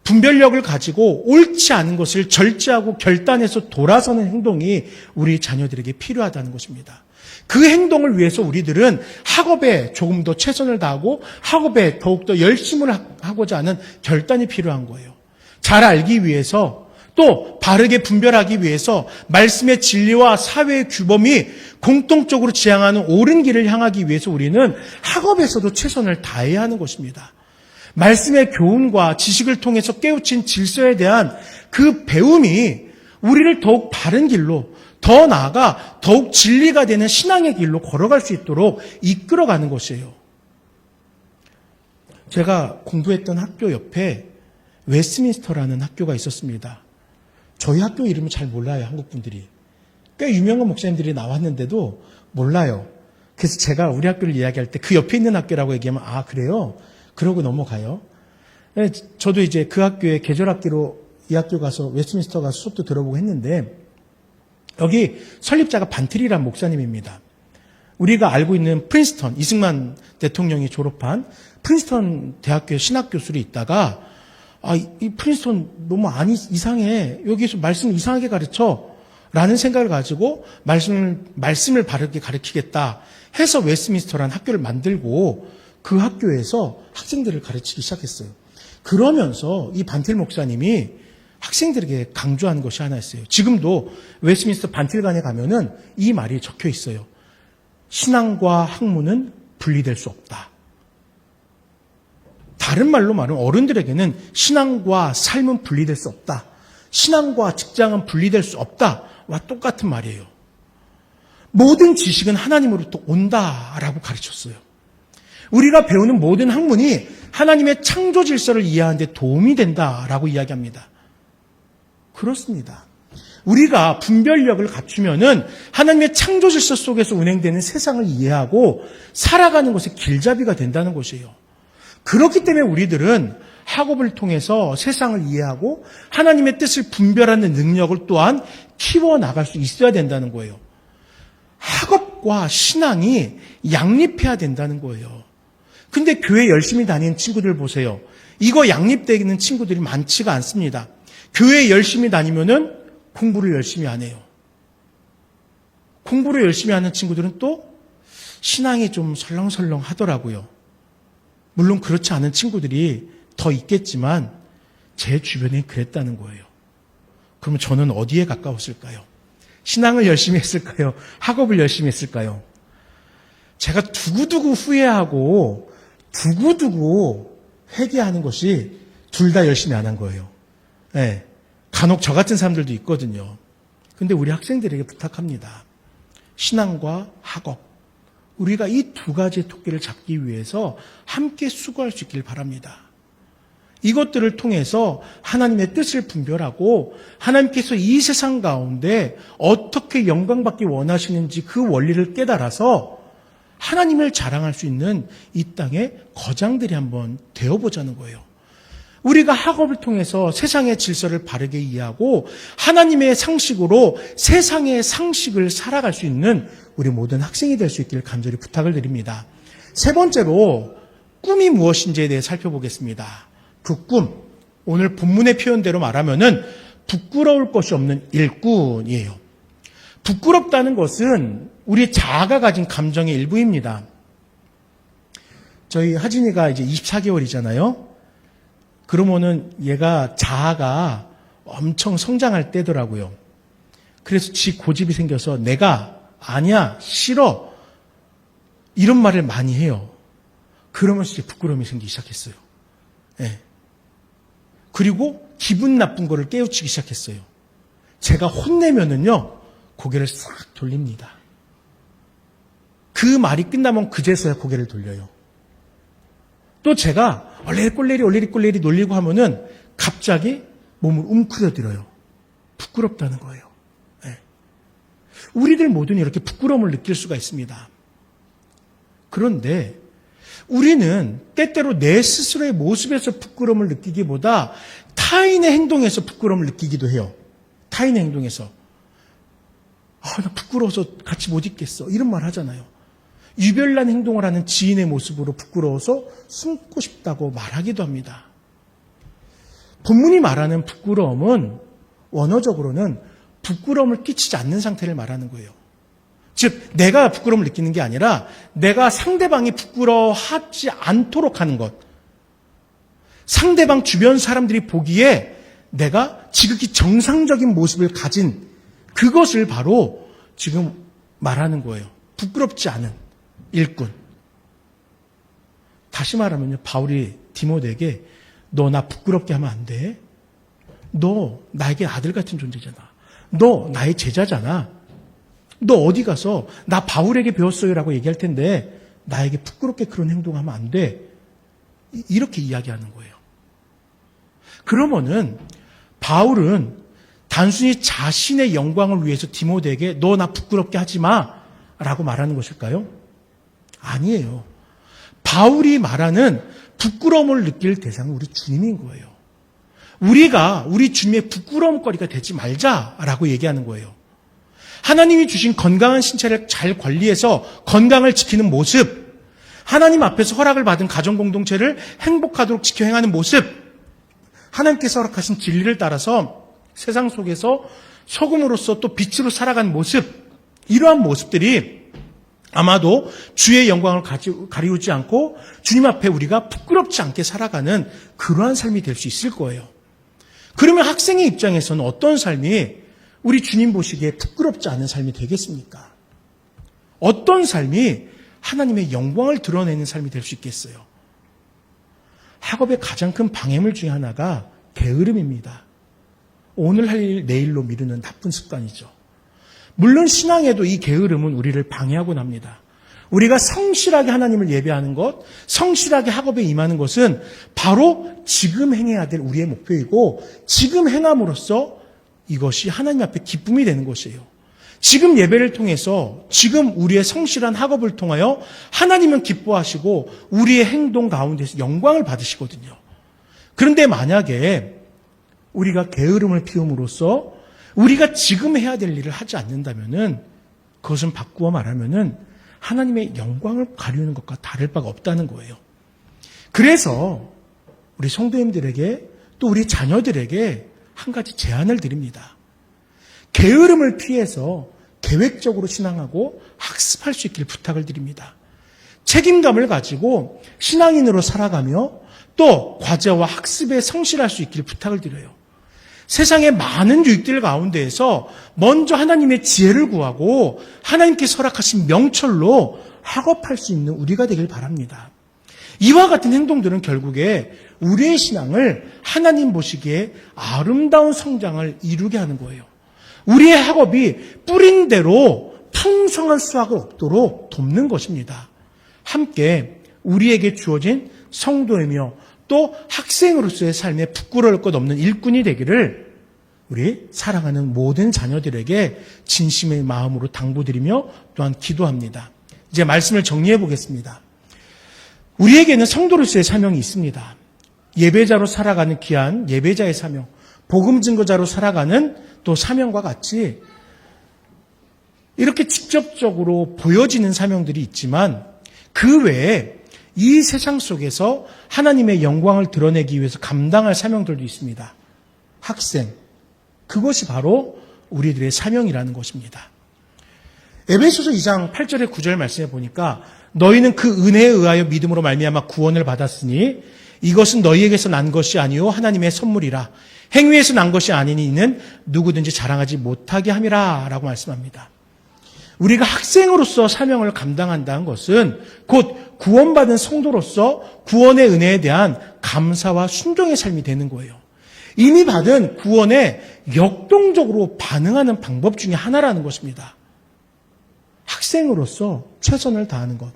Speaker 1: 분별력을 가지고 옳지 않은 것을 절제하고 결단해서 돌아서는 행동이 우리 자녀들에게 필요하다는 것입니다. 그 행동을 위해서 우리들은 학업에 조금 더 최선을 다하고 학업에 더욱더 열심을 하고자 하는 결단이 필요한 거예요. 잘 알기 위해서 또 바르게 분별하기 위해서 말씀의 진리와 사회의 규범이 공통적으로 지향하는 옳은 길을 향하기 위해서 우리는 학업에서도 최선을 다해야 하는 것입니다. 말씀의 교훈과 지식을 통해서 깨우친 질서에 대한 그 배움이 우리를 더욱 바른 길로, 더 나아가 더욱 진리가 되는 신앙의 길로 걸어갈 수 있도록 이끌어가는 것이에요. 제가 공부했던 학교 옆에 웨스트민스터라는 학교가 있었습니다. 저희 학교 이름은 잘 몰라요, 한국 분들이. 꽤 유명한 목사님들이 나왔는데도 몰라요. 그래서 제가 우리 학교를 이야기할 때 그 옆에 있는 학교라고 얘기하면 그래요? 그러고 넘어가요. 저도 이제 그 학교에 계절학기로 이 학교 가서 웨스트민스터 가서 수업도 들어보고 했는데 여기 설립자가 반틀이란 목사님입니다. 우리가 알고 있는 프린스턴, 이승만 대통령이 졸업한 프린스턴 대학교에 신학 교수로 있다가 이 프린스턴 너무 이상해. 여기서 말씀을 이상하게 가르쳐. 라는 생각을 가지고 말씀을 바르게 가르치겠다 해서 웨스트민스터라는 학교를 만들고 그 학교에서 학생들을 가르치기 시작했어요. 그러면서 이 반틀 목사님이 학생들에게 강조한 것이 하나 있어요. 지금도 웨스트민스터 반틀관에 가면은 이 말이 적혀 있어요. 신앙과 학문은 분리될 수 없다. 다른 말로 말하면 어른들에게는 신앙과 삶은 분리될 수 없다. 신앙과 직장은 분리될 수 없다와 똑같은 말이에요. 모든 지식은 하나님으로부터 온다라고 가르쳤어요. 우리가 배우는 모든 학문이 하나님의 창조 질서를 이해하는 데 도움이 된다라고 이야기합니다. 그렇습니다. 우리가 분별력을 갖추면은 하나님의 창조 질서 속에서 운행되는 세상을 이해하고 살아가는 것의 길잡이가 된다는 것이에요. 그렇기 때문에 우리들은 학업을 통해서 세상을 이해하고 하나님의 뜻을 분별하는 능력을 또한 키워나갈 수 있어야 된다는 거예요. 학업과 신앙이 양립해야 된다는 거예요. 근데 교회 열심히 다니는 친구들 보세요. 이거 양립되는 친구들이 많지가 않습니다. 교회 열심히 다니면은 공부를 열심히 안 해요. 공부를 열심히 하는 친구들은 또 신앙이 좀 설렁설렁 하더라고요. 물론 그렇지 않은 친구들이 더 있겠지만 제 주변에 그랬다는 거예요. 그러면 저는 어디에 가까웠을까요? 신앙을 열심히 했을까요? 학업을 열심히 했을까요? 제가 두고두고 후회하고 두고두고 회개하는 것이 둘 다 열심히 안 한 거예요. 네. 간혹 저 같은 사람들도 있거든요. 근데 우리 학생들에게 부탁합니다. 신앙과 학업. 우리가 이 두 가지의 토끼를 잡기 위해서 함께 수고할 수 있길 바랍니다. 이것들을 통해서 하나님의 뜻을 분별하고 하나님께서 이 세상 가운데 어떻게 영광받기 원하시는지 그 원리를 깨달아서 하나님을 자랑할 수 있는 이 땅의 거장들이 한번 되어보자는 거예요. 우리가 학업을 통해서 세상의 질서를 바르게 이해하고 하나님의 상식으로 세상의 상식을 살아갈 수 있는 우리 모든 학생이 될 수 있기를 간절히 부탁을 드립니다. 세 번째로 꿈이 무엇인지에 대해 살펴보겠습니다. 그 꿈, 오늘 본문의 표현대로 말하면은 부끄러울 것이 없는 일꾼이에요. 부끄럽다는 것은 우리 자아가 가진 감정의 일부입니다. 저희 하진이가 이제 24개월이잖아요. 그러면은 얘가 자아가 엄청 성장할 때더라고요. 그래서 지 고집이 생겨서 내가 아니야, 싫어 이런 말을 많이 해요. 그러면서 이제 부끄러움이 생기기 시작했어요. 네. 그리고 기분 나쁜 거를 깨우치기 시작했어요. 제가 혼내면은요 고개를 싹 돌립니다. 그 말이 끝나면 그제서야 고개를 돌려요. 또 제가 얼레리 놀리고 하면은 갑자기 몸을 움크려들어요. 부끄럽다는 거예요. 네. 우리들 모두는 이렇게 부끄러움을 느낄 수가 있습니다. 그런데 우리는 때때로 내 스스로의 모습에서 부끄러움을 느끼기보다 타인의 행동에서 부끄러움을 느끼기도 해요. 타인의 행동에서. 나 부끄러워서 같이 못 있겠어. 이런 말 하잖아요. 유별난 행동을 하는 지인의 모습으로 부끄러워서 숨고 싶다고 말하기도 합니다. 본문이 말하는 부끄러움은 원어적으로는 부끄러움을 끼치지 않는 상태를 말하는 거예요. 즉 내가 부끄러움을 느끼는 게 아니라 내가 상대방이 부끄러워하지 않도록 하는 것. 상대방 주변 사람들이 보기에 내가 지극히 정상적인 모습을 가진 그것을 바로 지금 말하는 거예요. 부끄럽지 않은 일꾼. 다시 말하면요, 바울이 디모데에게 너 나 부끄럽게 하면 안 돼. 너 나에게 아들 같은 존재잖아. 너 나의 제자잖아. 너 어디 가서 나 바울에게 배웠어요라고 얘기할 텐데 나에게 부끄럽게 그런 행동하면 안 돼. 이렇게 이야기하는 거예요. 그러면은 바울은 단순히 자신의 영광을 위해서 디모데에게 너 나 부끄럽게 하지 마라고 말하는 것일까요? 아니에요. 바울이 말하는 부끄러움을 느낄 대상은 우리 주님인 거예요. 우리가 우리 주님의 부끄러움거리가 되지 말자라고 얘기하는 거예요. 하나님이 주신 건강한 신체를 잘 관리해서 건강을 지키는 모습, 하나님 앞에서 허락을 받은 가정공동체를 행복하도록 지켜 행하는 모습, 하나님께서 허락하신 진리를 따라서 세상 속에서 소금으로서 또 빛으로 살아가는 모습, 이러한 모습들이 아마도 주의 영광을 가리우지 않고 주님 앞에 우리가 부끄럽지 않게 살아가는 그러한 삶이 될 수 있을 거예요. 그러면 학생의 입장에서는 어떤 삶이 우리 주님 보시기에 부끄럽지 않은 삶이 되겠습니까? 어떤 삶이 하나님의 영광을 드러내는 삶이 될 수 있겠어요? 학업의 가장 큰 방해물 중에 하나가 게으름입니다. 오늘 할 일 내일로 미루는 나쁜 습관이죠. 물론 신앙에도 이 게으름은 우리를 방해하곤 합니다. 우리가 성실하게 하나님을 예배하는 것, 성실하게 학업에 임하는 것은 바로 지금 행해야 될 우리의 목표이고 지금 행함으로써 이것이 하나님 앞에 기쁨이 되는 것이에요. 지금 예배를 통해서 지금 우리의 성실한 학업을 통하여 하나님은 기뻐하시고 우리의 행동 가운데서 영광을 받으시거든요. 그런데 만약에 우리가 게으름을 피움으로써 우리가 지금 해야 될 일을 하지 않는다면은 그것은 바꾸어 말하면은 하나님의 영광을 가리우는 것과 다를 바가 없다는 거예요. 그래서 우리 성도님들에게 또 우리 자녀들에게 한 가지 제안을 드립니다. 게으름을 피해서 계획적으로 신앙하고 학습할 수 있기를 부탁을 드립니다. 책임감을 가지고 신앙인으로 살아가며 또 과제와 학습에 성실할 수 있기를 부탁을 드려요. 세상의 많은 유익들 가운데에서 먼저 하나님의 지혜를 구하고 하나님께 허락하신 명철로 학업할 수 있는 우리가 되길 바랍니다. 이와 같은 행동들은 결국에 우리의 신앙을 하나님 보시기에 아름다운 성장을 이루게 하는 거예요. 우리의 학업이 뿌린 대로 풍성한 수확을 얻도록 돕는 것입니다. 함께 우리에게 주어진 성도이며 또 학생으로서의 삶에 부끄러울 것 없는 일꾼이 되기를 우리 사랑하는 모든 자녀들에게 진심의 마음으로 당부드리며 또한 기도합니다. 이제 말씀을 정리해 보겠습니다. 우리에게는 성도로서의 사명이 있습니다. 예배자로 살아가는 귀한 예배자의 사명, 복음 증거자로 살아가는 또 사명과 같이 이렇게 직접적으로 보여지는 사명들이 있지만 그 외에 이 세상 속에서 하나님의 영광을 드러내기 위해서 감당할 사명들도 있습니다. 학생, 그것이 바로 우리들의 사명이라는 것입니다. 에베소서 2장 8절의 9절 말씀해 보니까 너희는 그 은혜에 의하여 믿음으로 말미암아 구원을 받았으니 이것은 너희에게서 난 것이 아니요 하나님의 선물이라 행위에서 난 것이 아니니 이는 누구든지 자랑하지 못하게 함이라 라고 말씀합니다. 우리가 학생으로서 사명을 감당한다는 것은 곧 구원받은 성도로서 구원의 은혜에 대한 감사와 순종의 삶이 되는 거예요. 이미 받은 구원에 역동적으로 반응하는 방법 중에 하나라는 것입니다. 학생으로서 최선을 다하는 것.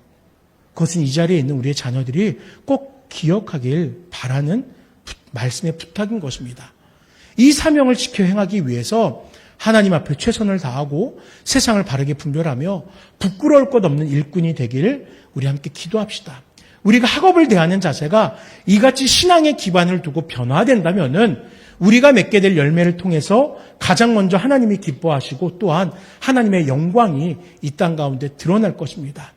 Speaker 1: 그것은 이 자리에 있는 우리의 자녀들이 꼭 기억하길 바라는 말씀의 부탁인 것입니다. 이 사명을 지켜 행하기 위해서 하나님 앞에 최선을 다하고 세상을 바르게 분별하며 부끄러울 것 없는 일꾼이 되기를 우리 함께 기도합시다. 우리가 학업을 대하는 자세가 이같이 신앙의 기반을 두고 변화된다면은 우리가 맺게 될 열매를 통해서 가장 먼저 하나님이 기뻐하시고 또한 하나님의 영광이 이 땅 가운데 드러날 것입니다.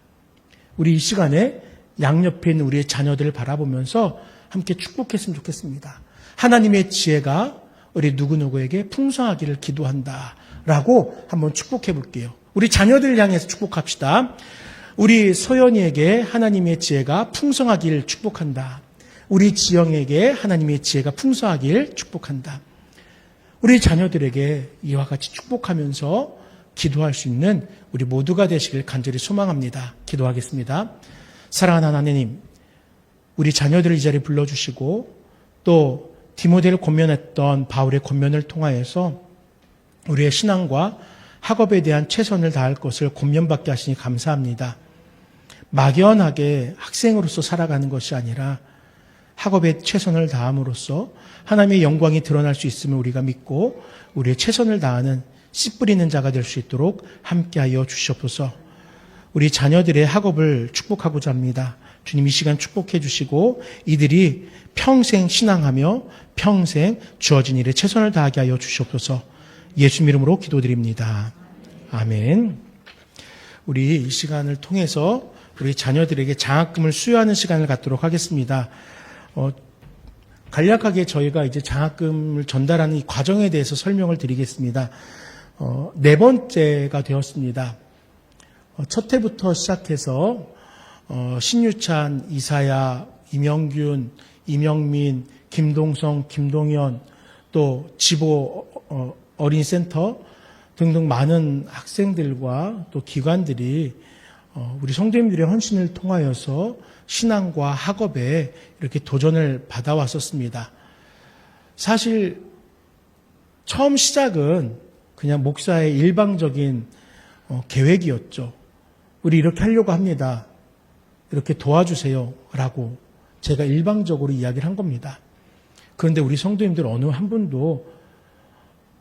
Speaker 1: 우리 이 시간에 양옆에 있는 우리의 자녀들을 바라보면서 함께 축복했으면 좋겠습니다. 하나님의 지혜가 우리 누구누구에게 풍성하기를 기도한다라고 한번 축복해 볼게요. 우리 자녀들 향해서 축복합시다. 우리 소연이에게 하나님의 지혜가 풍성하기를 축복한다. 우리 지영에게 하나님의 지혜가 풍성하기를 축복한다. 우리 자녀들에게 이와 같이 축복하면서 기도할 수 있는 우리 모두가 되시길 간절히 소망합니다. 기도하겠습니다. 사랑하는 하나님, 우리 자녀들을 이 자리에 불러주시고 또 디모데를 권면했던 바울의 권면을 통하여서 우리의 신앙과 학업에 대한 최선을 다할 것을 권면받게 하시니 감사합니다. 막연하게 학생으로서 살아가는 것이 아니라 학업에 최선을 다함으로써 하나님의 영광이 드러날 수 있음을 우리가 믿고 우리의 최선을 다하는 씨 뿌리는 자가 될 수 있도록 함께하여 주시옵소서. 우리 자녀들의 학업을 축복하고자 합니다. 주님 이 시간 축복해 주시고 이들이 평생 신앙하며 평생 주어진 일에 최선을 다하게 하여 주시옵소서. 예수 이름으로 기도드립니다. 아멘. 우리 이 시간을 통해서 우리 자녀들에게 장학금을 수여하는 시간을 갖도록 하겠습니다. 간략하게 저희가 이제 장학금을 전달하는 이 과정에 대해서 설명을 드리겠습니다. 네 번째가 되었습니다. 첫 해부터 시작해서 신유찬, 이사야, 이명균, 이명민, 김동성, 김동현, 또 지보 어린이센터 등등 많은 학생들과 또 기관들이 우리 성도님들의 헌신을 통하여서 신앙과 학업에 이렇게 도전을 받아왔었습니다. 사실 처음 시작은 그냥 목사의 일방적인 계획이었죠. 우리 이렇게 하려고 합니다. 이렇게 도와주세요 라고 제가 일방적으로 이야기를 한 겁니다. 그런데 우리 성도님들 어느 한 분도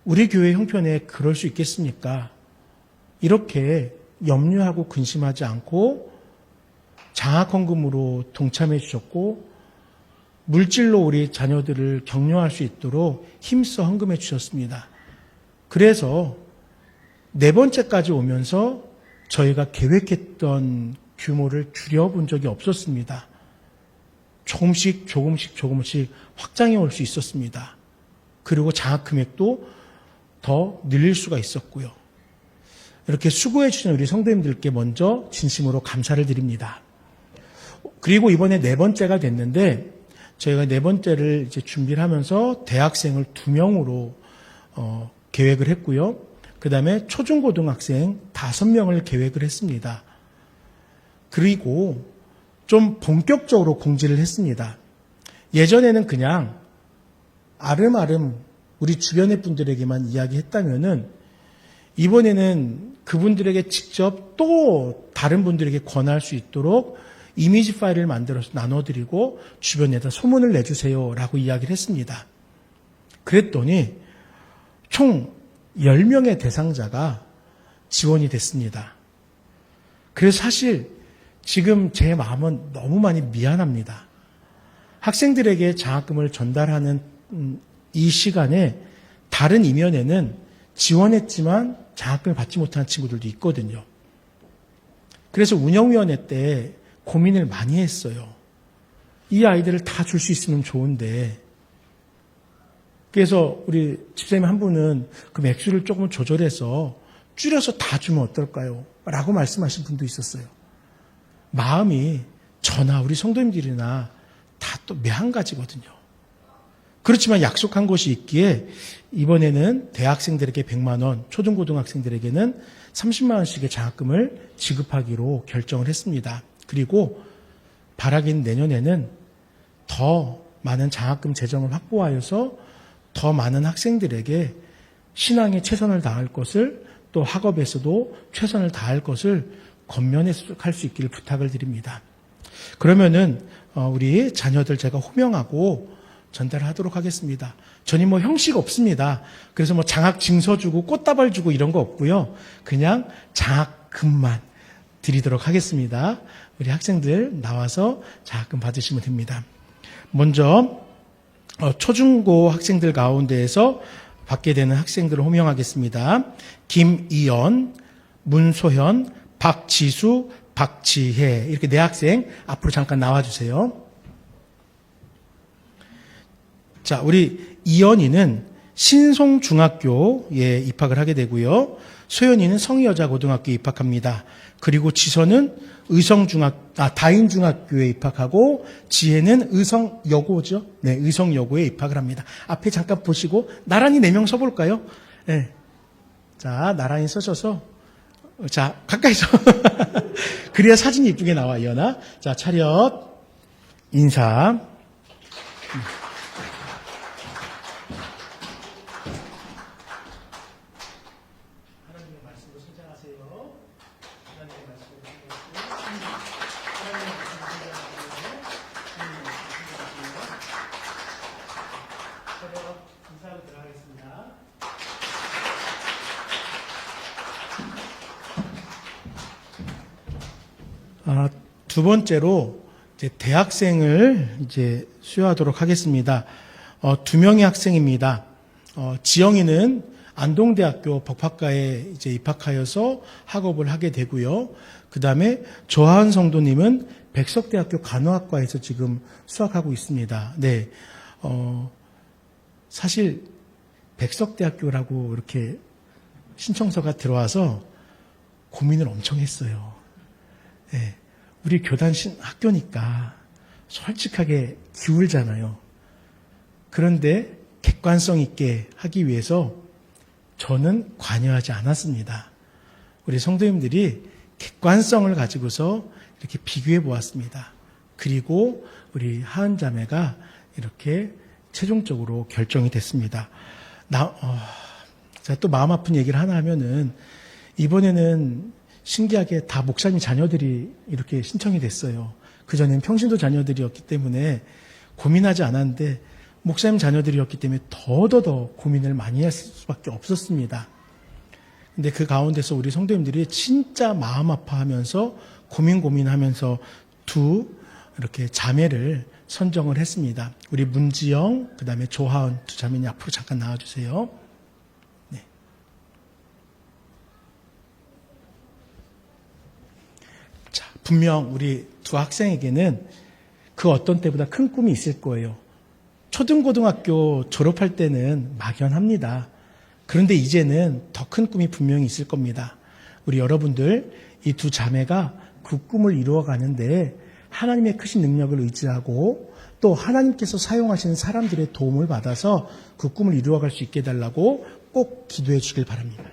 Speaker 1: 우리 교회 형편에 그럴 수 있겠습니까? 이렇게 염려하고 근심하지 않고 장학헌금으로 동참해 주셨고 물질로 우리 자녀들을 격려할 수 있도록 힘써 헌금해 주셨습니다. 그래서 네 번째까지 오면서 저희가 계획했던 규모를 줄여본 적이 없었습니다. 조금씩 확장해 올 수 있었습니다. 그리고 장학 금액도 더 늘릴 수가 있었고요. 이렇게 수고해 주신 우리 성도님들께 먼저 진심으로 감사를 드립니다. 그리고 이번에 네 번째가 됐는데 저희가 네 번째를 이제 준비를 하면서 대학생을 2명으로 계획을 했고요. 그 다음에 초중고등학생 5명을 계획을 했습니다. 그리고 좀 본격적으로 공지를 했습니다. 예전에는 그냥 아름아름 우리 주변의 분들에게만 이야기했다면은 이번에는 그분들에게 직접 또 다른 분들에게 권할 수 있도록 이미지 파일을 만들어서 나눠드리고 주변에다 소문을 내주세요라고 이야기를 했습니다. 그랬더니 총 10명의 대상자가 지원이 됐습니다. 그래서 사실 지금 제 마음은 너무 많이 미안합니다. 학생들에게 장학금을 전달하는 이 시간에 다른 이면에는 지원했지만 장학금을 받지 못한 친구들도 있거든요. 그래서 운영위원회 때 고민을 많이 했어요. 이 아이들을 다 줄 수 있으면 좋은데 그래서 우리 집사님 한 분은 그 맥주를 조금 조절해서 줄여서 다 주면 어떨까요? 라고 말씀하신 분도 있었어요. 마음이 저나 우리 성도님들이나 다 또 매한가지거든요. 그렇지만 약속한 것이 있기에 이번에는 대학생들에게 100만 원, 초중고등학생들에게는 30만 원씩의 장학금을 지급하기로 결정을 했습니다. 그리고 바라긴 내년에는 더 많은 장학금 재정을 확보하여서 더 많은 학생들에게 신앙에 최선을 다할 것을 또 학업에서도 최선을 다할 것을 권면할 수 있기를 부탁을 드립니다. 그러면은 우리 자녀들 제가 호명하고 전달하도록 하겠습니다. 저는 뭐 형식 없습니다. 그래서 뭐 장학 증서 주고 꽃다발 주고 이런 거 없고요. 그냥 장학금만 드리도록 하겠습니다. 우리 학생들 나와서 장학금 받으시면 됩니다. 먼저 초중고 학생들 가운데에서 받게 되는 학생들을 호명하겠습니다. 김이연, 문소현, 박지수, 박지혜 이렇게 네 학생 앞으로 잠깐 나와주세요. 자, 우리 이연이는 신송중학교에 입학을 하게 되고요. 소연이는 성희여자고등학교에 입학합니다. 그리고 지선은 다인중학교에 입학하고 지혜는 의성여고죠. 네, 의성여고에 입학을 합니다. 앞에 잠깐 보시고 나란히 4명 서볼까요? 네. 자, 나란히 서셔서 자, 가까이서 그래야 사진이 이쁘게 나와, 이연아. 자, 차렷 인사. 하나님의 말씀으로 성장하세요. 하나님의 말씀으로 성장하세요. 하나님의 말씀으로 성장하세요. 차렷 인사하고 들어가겠습니다. 두 번째로 이제 대학생을 이제 수여하도록 하겠습니다. 2명의 학생입니다. 지영이는 안동대학교 법학과에 이제 입학하여서 학업을 하게 되고요. 그 다음에 조하은 성도님은 백석대학교 간호학과에서 지금 수학하고 있습니다. 네, 사실 백석대학교라고 이렇게 신청서가 들어와서 고민을 엄청 했어요. 네, 우리 교단 학교니까 솔직하게 기울잖아요. 그런데 객관성 있게 하기 위해서 저는 관여하지 않았습니다. 우리 성도님들이 객관성을 가지고서 이렇게 비교해 보았습니다. 그리고 우리 하은 자매가 이렇게 최종적으로 결정이 됐습니다. 제가 또 마음 아픈 얘기를 하나 하면은 이번에는 신기하게 다 목사님 자녀들이 이렇게 신청이 됐어요. 그전엔 평신도 자녀들이었기 때문에 고민하지 않았는데 목사님 자녀들이었기 때문에 더더더 고민을 많이 했을 수밖에 없었습니다. 근데 그 가운데서 우리 성도님들이 진짜 마음 아파하면서 고민하면서 두 이렇게 자매를 선정을 했습니다. 우리 문지영, 그 다음에 조하은 두 자매님 앞으로 잠깐 나와주세요. 네. 자, 분명 우리 두 학생에게는 그 어떤 때보다 큰 꿈이 있을 거예요. 초등고등학교 졸업할 때는 막연합니다. 그런데 이제는 더 큰 꿈이 분명히 있을 겁니다. 우리 여러분들 이 두 자매가 그 꿈을 이루어가는데 하나님의 크신 능력을 의지하고 또 하나님께서 사용하시는 사람들의 도움을 받아서 그 꿈을 이루어갈 수 있게 해달라고 꼭 기도해 주길 바랍니다.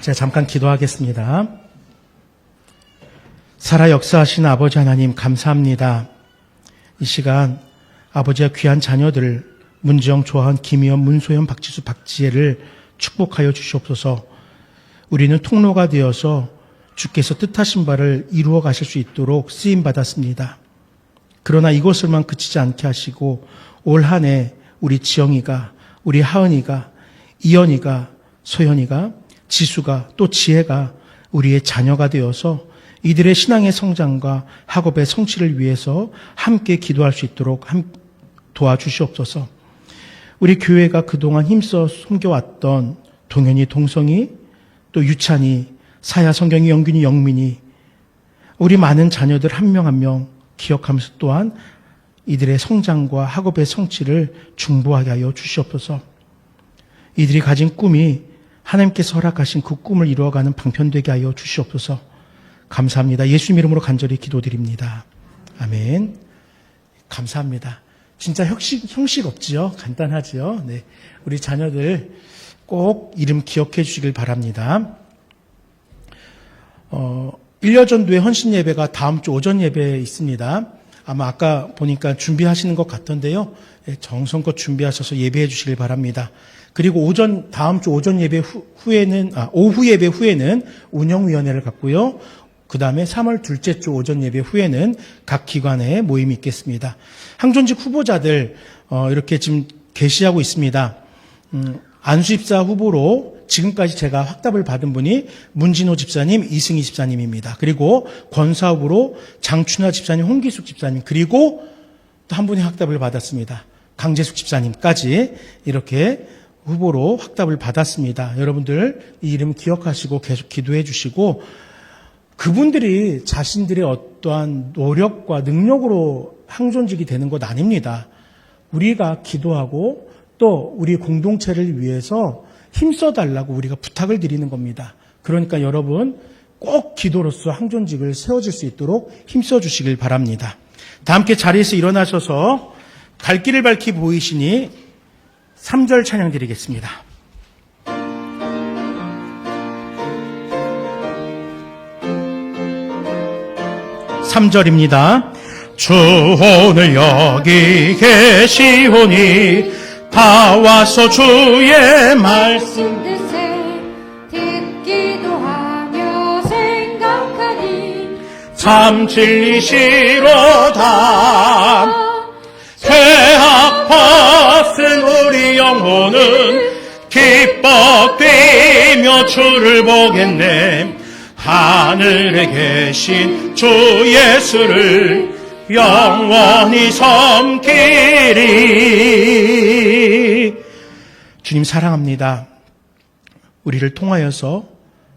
Speaker 1: 제가 잠깐 기도하겠습니다. 살아 역사하신 아버지 하나님 감사합니다. 이 시간 아버지와 귀한 자녀들 문지영, 조하은, 김희연, 문소연, 박지수, 박지혜를 축복하여 주시옵소서. 우리는 통로가 되어서 주께서 뜻하신 바를 이루어 가실 수 있도록 쓰임 받았습니다. 그러나 이것을만 그치지 않게 하시고 올 한 해 우리 지영이가, 우리 하은이가, 이연이가, 소연이가, 지수가, 또 지혜가 우리의 자녀가 되어서 이들의 신앙의 성장과 학업의 성취를 위해서 함께 기도할 수 있도록 도와주시옵소서. 우리 교회가 그동안 힘써 섬겨왔던 동현이, 동성이, 또 유찬이, 사야, 성경이, 영균이, 영민이, 우리 많은 자녀들 한 명 한 명 기억하면서 또한 이들의 성장과 학업의 성취를 중보하게 하여 주시옵소서. 이들이 가진 꿈이 하나님께서 허락하신 그 꿈을 이루어가는 방편되게 하여 주시옵소서. 감사합니다. 예수님 이름으로 간절히 기도드립니다. 아멘. 감사합니다. 진짜 형식 없지요? 간단하지요? 네. 우리 자녀들 꼭 이름 기억해 주시길 바랍니다. 1년 전도의 헌신 예배가 다음 주 오전 예배에 있습니다. 아마 아까 보니까 준비하시는 것 같던데요. 정성껏 준비하셔서 예배해 주시길 바랍니다. 그리고 다음 주 오전 예배 후에는, 오후 예배 후에는 운영위원회를 갖고요. 그 다음에 3월 둘째 주 오전 예배 후에는 각 기관의 모임이 있겠습니다. 항존직 후보자들, 이렇게 지금 게시하고 있습니다. 안수집사 후보로 지금까지 제가 확답을 받은 분이 문진호 집사님, 이승희 집사님입니다. 그리고 권사 후보로 장춘하 집사님, 홍기숙 집사님, 그리고 또 한 분이 확답을 받았습니다. 강재숙 집사님까지 이렇게 후보로 확답을 받았습니다. 여러분들 이 이름 기억하시고 계속 기도해 주시고, 그분들이 자신들의 어떠한 노력과 능력으로 항존직이 되는 것 아닙니다. 우리가 기도하고 또 우리 공동체를 위해서 힘써달라고 우리가 부탁을 드리는 겁니다. 그러니까 여러분 꼭 기도로서 항존직을 세워질 수 있도록 힘써 주시길 바랍니다. 다 함께 자리에서 일어나셔서 갈 길을 밝히 보이시니 3절 찬양 드리겠습니다. (3절입니다) 주 오늘 여기 계시오니 다 와서 주의 말씀
Speaker 4: 뜻에 듣기도 하며 생각하니
Speaker 2: 참 진리시로다. 죄악 벗은 우리 영혼은 기뻐 뛰며 주를 보겠네. 하늘에 계신 주 예수를 영원히 섬기리. 주님 사랑합니다. 우리를 통하여서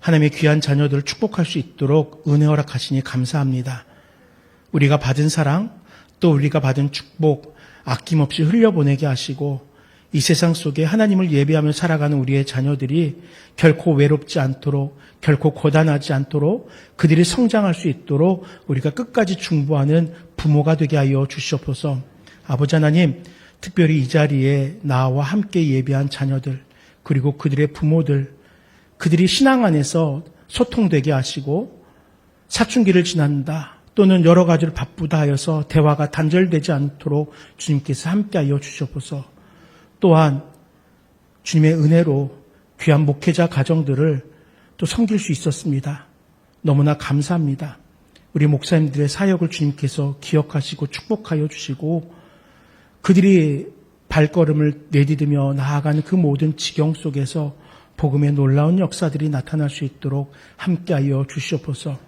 Speaker 2: 하나님의 귀한 자녀들을 축복할 수 있도록 은혜 허락하시니 감사합니다. 우리가 받은 사랑, 또 우리가 받은 축복 아낌없이 흘려보내게 하시고, 이 세상 속에 하나님을 예배하며 살아가는 우리의 자녀들이 결코 외롭지 않도록, 결코 고단하지 않도록, 그들이 성장할 수 있도록 우리가 끝까지 중보하는 부모가 되게 하여 주시옵소서. 아버지 하나님, 특별히 이 자리에 나와 함께 예배한 자녀들, 그리고 그들의 부모들, 그들이 신앙 안에서 소통되게 하시고, 사춘기를 지난다, 또는 여러 가지로 바쁘다 하여서 대화가 단절되지 않도록 주님께서 함께하여 주셔서 또한 주님의 은혜로 귀한 목회자 가정들을 또 섬길 수 있었습니다. 너무나 감사합니다. 우리 목사님들의 사역을 주님께서 기억하시고 축복하여 주시고 그들이 발걸음을 내디디며 나아가는 그 모든 지경 속에서 복음의 놀라운 역사들이 나타날 수 있도록 함께하여 주시옵소서.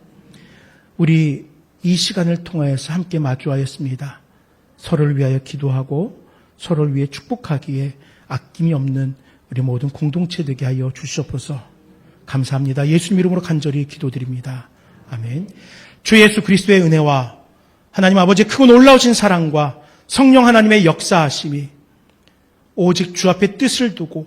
Speaker 2: 우리 이 시간을 통하여서 함께 마주하였습니다. 서로를 위하여 기도하고 서로를 위해 축복하기에 아낌이 없는 우리 모든 공동체 되게 하여 주시옵소서. 감사합니다. 예수님 이름으로 간절히 기도드립니다. 아멘. 주 예수 그리스도의 은혜와 하나님 아버지의 크고 놀라우신 사랑과 성령 하나님의 역사하심이 오직 주 앞에 뜻을 두고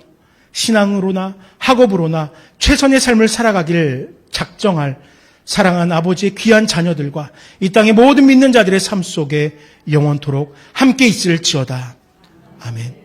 Speaker 2: 신앙으로나 학업으로나 최선의 삶을 살아가길 작정할 사랑하는 아버지의 귀한 자녀들과 이 땅의 모든 믿는 자들의 삶 속에 영원토록 함께 있을지어다. 아멘.